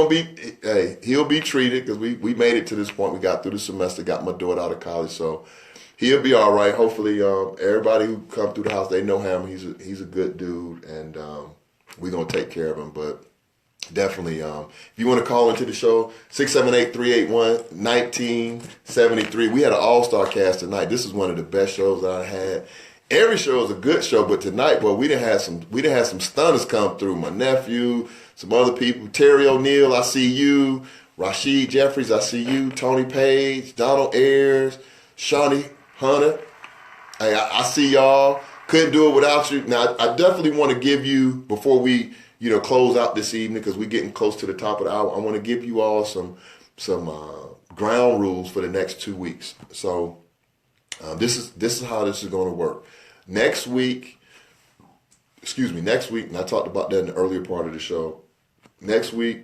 be treated because we made it to this point. We got through the semester, got my daughter out of college, so He'll be all right. Hopefully, everybody who come through the house, they know him. He's a good dude, and we're gonna take care of him. But definitely, if you want to call into the show, 678-381-1973. We had an all-star cast tonight. This is one of the best shows that I had. Every show is a good show, but tonight, boy, we didn't have some stunners come through. My nephew, some other people, Terry O'Neill, I see you. Rashid Jeffries, I see you. Tony Page, Donald Ayers, Shawnee Hunter. Hey, I see y'all. Couldn't do it without you. Now, I definitely want to give you, before we close out this evening, because we're getting close to the top of the hour, I want to give you all some ground rules for the next 2 weeks. So this is how this is going to work. Next week, and I talked about that in the earlier part of the show. Next week,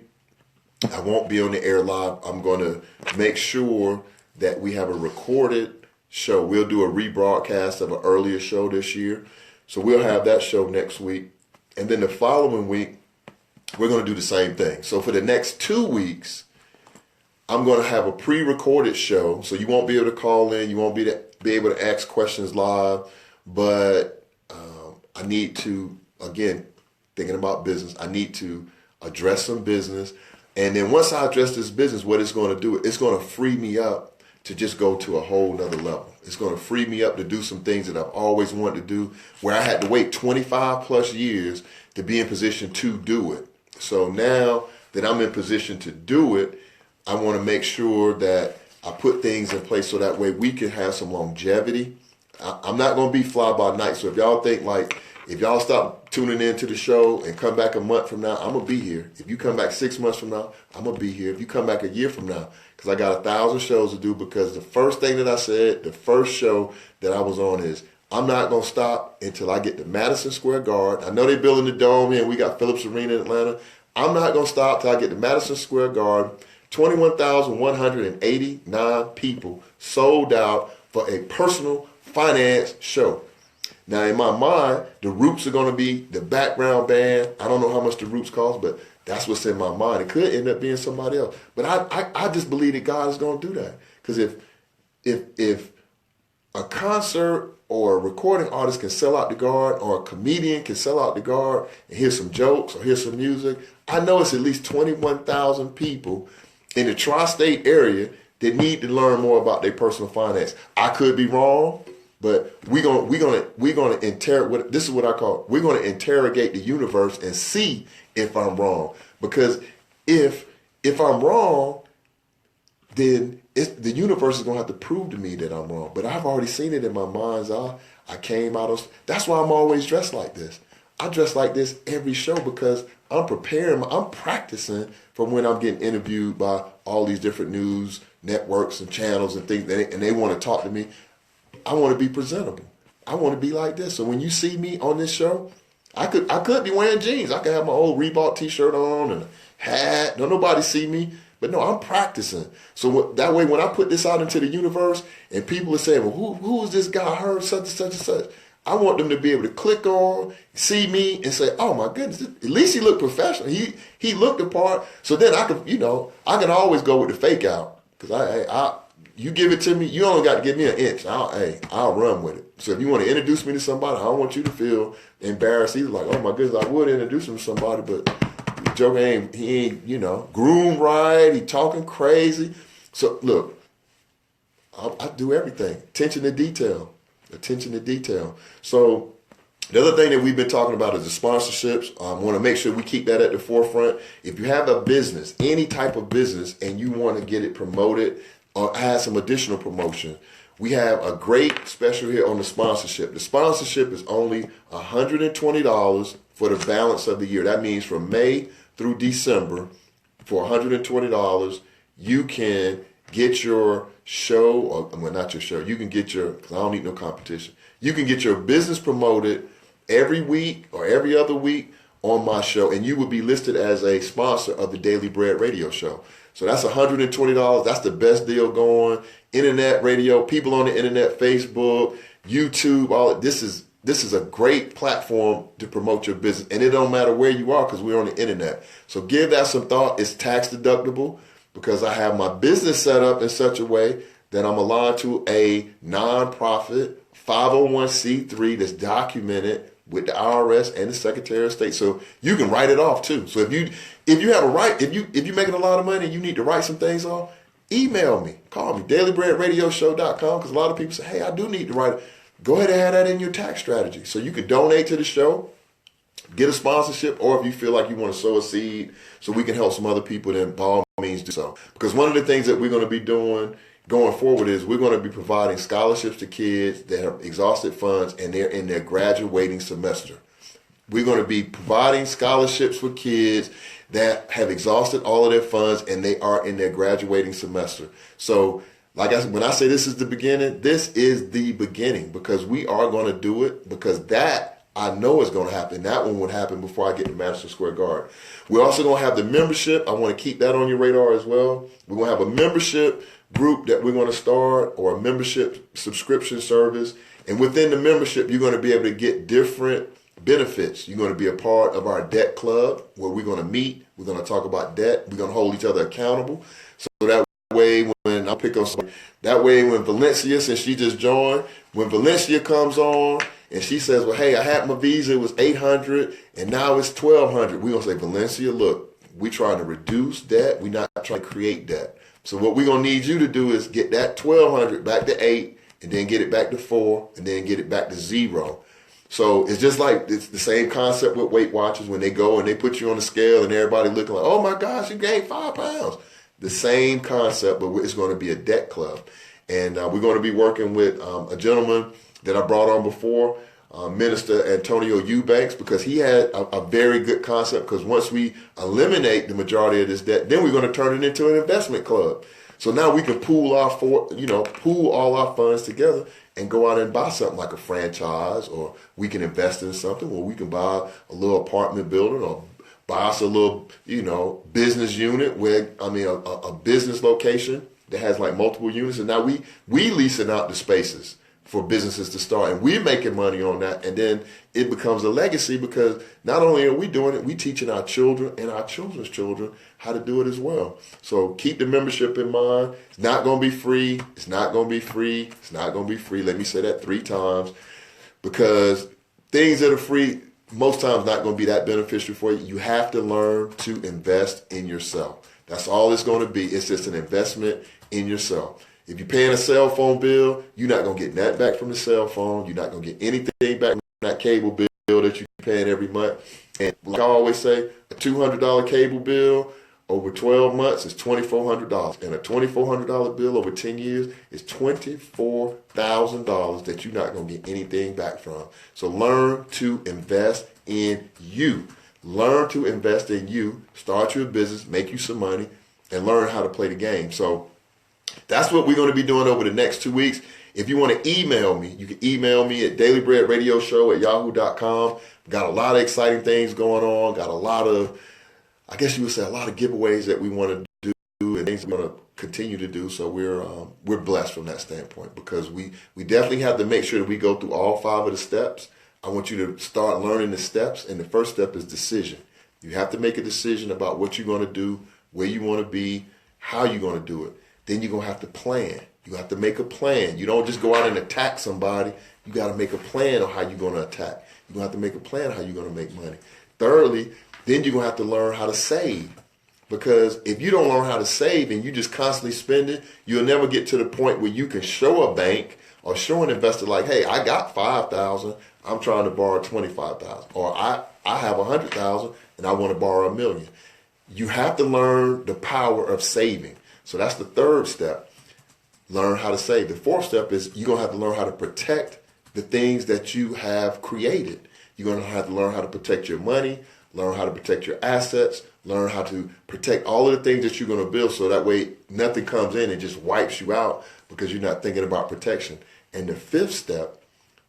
I won't be on the air live. I'm going to make sure that we have a recorded show. We'll do a rebroadcast of an earlier show this year. So we'll have that show next week. And then the following week, we're going to do the same thing. So for the next 2 weeks, I'm going to have a pre-recorded show. So you won't be able to call in. You won't be able to ask questions live. But I need to, again, thinking about business, I need to address some business. And then once I address this business, what it's going to do, it's going to free me up to just go to a whole nother level. It's going to free me up to do some things that I've always wanted to do, where I had to wait 25 plus years to be in position to do it. So now that I'm in position to do it, I want to make sure that I put things in place so that way we can have some longevity. I'm not going to be fly by night. So if y'all think if y'all stop tuning into the show and come back a month from now, I'm going to be here. If you come back 6 months from now, I'm going to be here. If you come back a year from now, because I got 1,000 shows to do, because the first thing that I said, the first show that I was on is, I'm not going to stop until I get to Madison Square Garden. I know they're building the Dome here and we got Phillips Arena in Atlanta. I'm not going to stop till I get to Madison Square Garden. 21,189 people sold out for a personal finance show. Now, in my mind, the Roots are going to be the background band. I don't know how much the Roots cost, but that's what's in my mind. It could end up being somebody else. But I just believe that God is going to do that. Because if a concert or a recording artist can sell out the Garden, or a comedian can sell out the Garden and hear some jokes or hear some music, I know it's at least 21,000 people in the tri-state area that need to learn more about their personal finance. I could be wrong, but we're gonna interrogate. This is what I call, we're gonna interrogate the universe and see if I'm wrong. Because if I'm wrong, then the universe is gonna have to prove to me that I'm wrong. But I've already seen it in my mind's eye. I came out of. That's why I'm always dressed like this. I dress like this every show because I'm preparing. I'm practicing for when I'm getting interviewed by all these different news networks and channels and things, and they want to talk to me. I want to be presentable. I want to be like this. So when you see me on this show, I could be wearing jeans. I could have my old Reebok T-shirt on and a hat. Don't nobody see me. But no, I'm practicing. So that way, when I put this out into the universe and people are saying, well, who is this guy? I heard such and such and such. I want them to be able to click on, see me, and say, oh my goodness, at least he looked professional. He looked the part. So then I can always go with the fake out. Because you give it to me, you only got to give me an inch. I'll run with it. So if you want to introduce me to somebody, I don't want you to feel embarrassed either. Like, oh my goodness, I would introduce him to somebody, but the joker ain't groomed right. He talking crazy. So look, I do everything. Attention to detail. So the other thing that we've been talking about is the sponsorships. I want to make sure we keep that at the forefront. If you have a business, any type of business, and you want to get it promoted or have some additional promotion, we have a great special here on the sponsorship. The sponsorship is only $120 for the balance of the year. That means from May through December, for $120, you can get your show, or not your show, you can get because I don't need no competition. You can get your business promoted every week or every other week on my show, and you will be listed as a sponsor of the Daily Bread radio show. So that's $120. That's the best deal going. Internet radio, people on the internet, Facebook, YouTube, all this is a great platform to promote your business. And it don't matter where you are because we're on the internet. So give that some thought. It's tax deductible because I have my business set up in such a way that I'm aligned to a nonprofit 501c3 that's documented with the IRS and the Secretary of State. So you can write it off too. So if you have if you're making a lot of money and you need to write some things off, email me, call me, dailybreadradioshow.com, because a lot of people say, hey, I do need to write it. Go ahead and have that in your tax strategy. So you can donate to the show, get a sponsorship, or if you feel like you want to sow a seed so we can help some other people, then by all means do so. Because one of the things that we're going to be doing going forward is we're going to be providing scholarships to kids that have exhausted funds and they're in their graduating semester. We're going to be providing scholarships for kids that have exhausted all of their funds and they are in their graduating semester. So like I said, when I say this is the beginning, this is the beginning, because we are going to do it, because that I know is going to happen. That one would happen before I get to Madison Square Garden. We're also going to have the membership. I want to keep that on your radar as well. We're going to have a membership group that we're going to start, or a membership subscription service. And within the membership, you're going to be able to get different benefits. You're going to be a part of our debt club where we're going to meet. We're going to talk about debt. We're going to hold each other accountable. So that way, when I pick on somebody, that way when Valencia, since she just joined, when Valencia comes on and she says, well, hey, I had my visa, it was $800 and now it's $1,200. We're going to say, Valencia, look, we're trying to reduce debt. We're not trying to create debt. So what we're going to need you to do is get that $1,200 back to $800, and then get it back to $400, and then get it back to $0. So it's just like, it's the same concept with Weight Watchers when they go and they put you on the scale and everybody looking like, oh my gosh, you gained 5 pounds. The same concept, but it's going to be a debt club. And we're going to be working with a gentleman that I brought on before, Minister Antonio Eubanks, because he had a very good concept, because once we eliminate the majority of this debt, then we're going to turn it into an investment club. So now we can pool all our funds together and go out and buy something like a franchise, or we can invest in something, or we can buy a little apartment building, or buy us a little, business unit a business location that has like multiple units. And now we leasing out the spaces for businesses to start, and we're making money on that. And then it becomes a legacy, because not only are we doing it, we teaching our children and our children's children how to do it as well. So keep the membership in mind. It's not going to be free. It's not going to be free. It's not going to be free. Let me say that 3 times, because things that are free most times not going to be that beneficial for you. You have to learn to invest in yourself. That's all it's going to be. It's just an investment in yourself. If you're paying a cell phone bill, you're not going to get that back from the cell phone. You're not going to get anything back from that cable bill that you're paying every month. And like I always say, a $200 cable bill over 12 months is $2,400. And a $2,400 bill over 10 years is $24,000 that you're not going to get anything back from. So learn to invest in you. Learn to invest in you. Start your business, make you some money, and learn how to play the game. So that's what we're going to be doing over the next 2 weeks. If you want to email me, you can email me at dailybreadradioshow@yahoo.com. Got a lot of exciting things going on. Got a lot of, I guess you would say, a lot of giveaways that we want to do and things we're going to continue to do. So we're blessed from that standpoint, because we definitely have to make sure that we go through all 5 of the steps. I want you to start learning the steps, and the first step is decision. You have to make a decision about what you're going to do, where you want to be, how you're going to do it. Then you're going to have to plan. You have to make a plan. You don't just go out and attack somebody. You got to make a plan on how you're going to attack. You're going to have to make a plan on how you're going to make money. Thirdly, then you're going to have to learn how to save. Because if you don't learn how to save and you just constantly spend it, you'll never get to the point where you can show a bank or show an investor like, hey, I got $5,000. I'm trying to borrow $25,000. Or I have $100,000 and I want to borrow $1 million. You have to learn the power of saving. So that's the third step. Learn how to save. The fourth step is you're going to have to learn how to protect the things that you have created. You're going to have to learn how to protect your money, learn how to protect your assets, learn how to protect all of the things that you're going to build, so that way nothing comes in and just wipes you out because you're not thinking about protection. And the fifth step,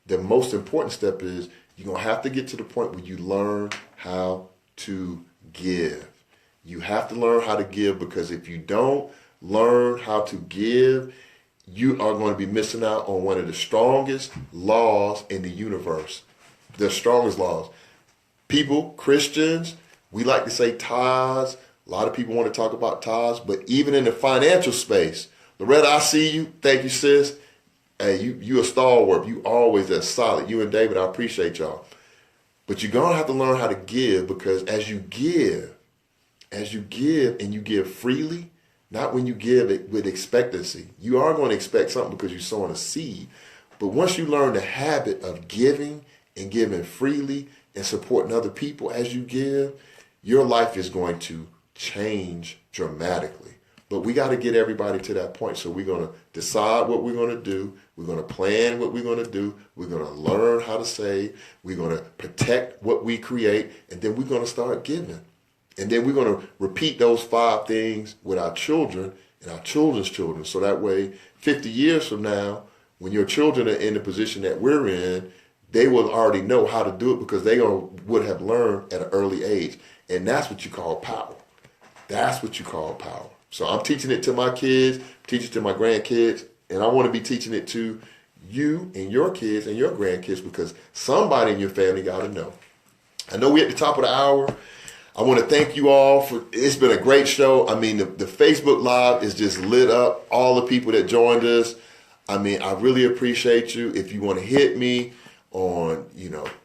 the most important step, is you're going to have to get to the point where you learn how to give. You have to learn how to give, because if you don't learn how to give, you are going to be missing out on one of the strongest laws in the universe. The strongest laws. People, Christians, we like to say tithes. A lot of people want to talk about tithes, but even in the financial space, Loretta, I see you. Thank you, sis. Hey, you a stalwart. You always that solid. You and David, I appreciate y'all. But you're going to have to learn how to give, because as you give and you give freely, not when you give it with expectancy. You are going to expect something because you're sowing a seed. But once you learn the habit of giving and giving freely and supporting other people as you give, your life is going to change dramatically. But we got to get everybody to that point. So we're going to decide what we're going to do. We're going to plan what we're going to do. We're going to learn how to save. We're going to protect what we create. And then we're going to start giving. And then we're going to repeat those 5 things with our children and our children's children. So that way, 50 years from now, when your children are in the position that we're in, they will already know how to do it because they would have learned at an early age. And that's what you call power. That's what you call power. So I'm teaching it to my kids, teaching it to my grandkids, and I want to be teaching it to you and your kids and your grandkids, because somebody in your family got to know. I know we're at the top of the hour. I want to thank you all for, it's been a great show. I mean, the Facebook Live is just lit up. All the people that joined us. I mean, I really appreciate you. If you want to hit me on,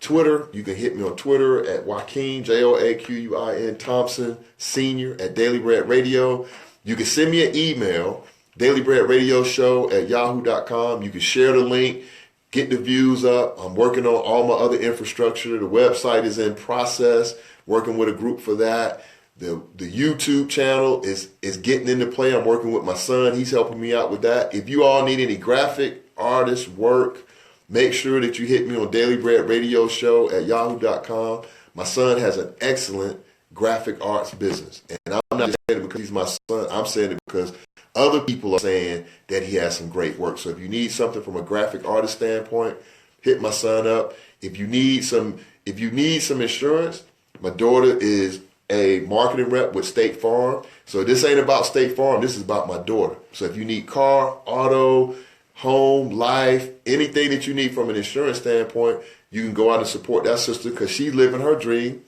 Twitter, you can hit me on Twitter at Joaquin, Joaquin Thompson, Sr. at Daily Bread Radio. You can send me an email, dailybreadradioshow@yahoo.com. You can share the link, get the views up. I'm working on all my other infrastructure. The website is in process, working with a group for that. The YouTube channel is getting into play. I'm working with my son. He's helping me out with that. If you all need any graphic artist work, make sure that you hit me on dailybreadradioshow@yahoo.com. My son has an excellent graphic arts business. And I'm not saying it because he's my son. I'm saying it because other people are saying that he has some great work. So if you need something from a graphic artist standpoint, hit my son up. If you need some insurance, my daughter is a marketing rep with State Farm. So this ain't about State Farm. This is about my daughter. So if you need car, auto, home, life, anything that you need from an insurance standpoint, you can go out and support that sister because she's living her dream.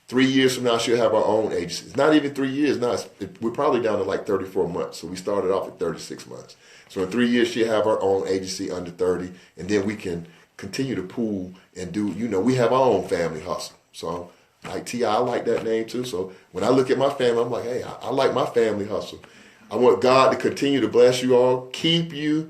3 years from now, she'll have our own agency. It's not even 3 years now. We're probably down to like 34 months. So we started off at 36 months. So in 3 years, she'll have our own agency under 30. And then we can continue to pool and do, we have our own family hustle. So like T.I., I like that name too. So when I look at my family, I'm like, hey, I like my family hustle. I want God to continue to bless you all. Keep your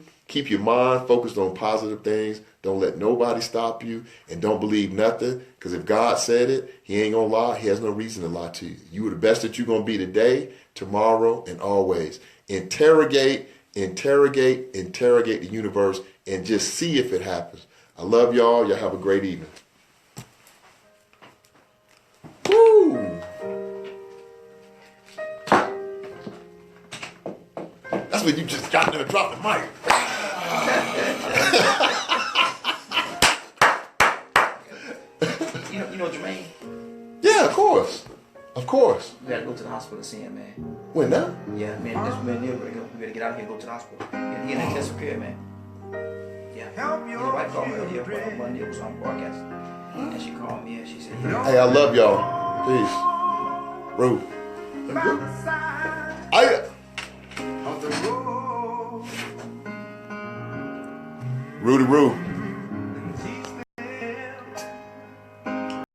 mind focused on positive things. Don't let nobody stop you, and don't believe nothing, because if God said it, he ain't going to lie. He has no reason to lie to you. You are the best that you're going to be today, tomorrow, and always. Interrogate the universe and just see if it happens. I love y'all. Y'all have a great evening. Woo! That's when you just got there and dropped the mic. You know Jermaine? Yeah, of course. Of course. We gotta go to the hospital to see him, man. When now? Yeah, man, this man here, we gotta get out of here and go to the hospital. He in intensive care, man. Yeah. His wife called me earlier on Monday, it was on broadcast. And she called me and she said, Hey, I love y'all. Peace. Roo. Rudy Roo.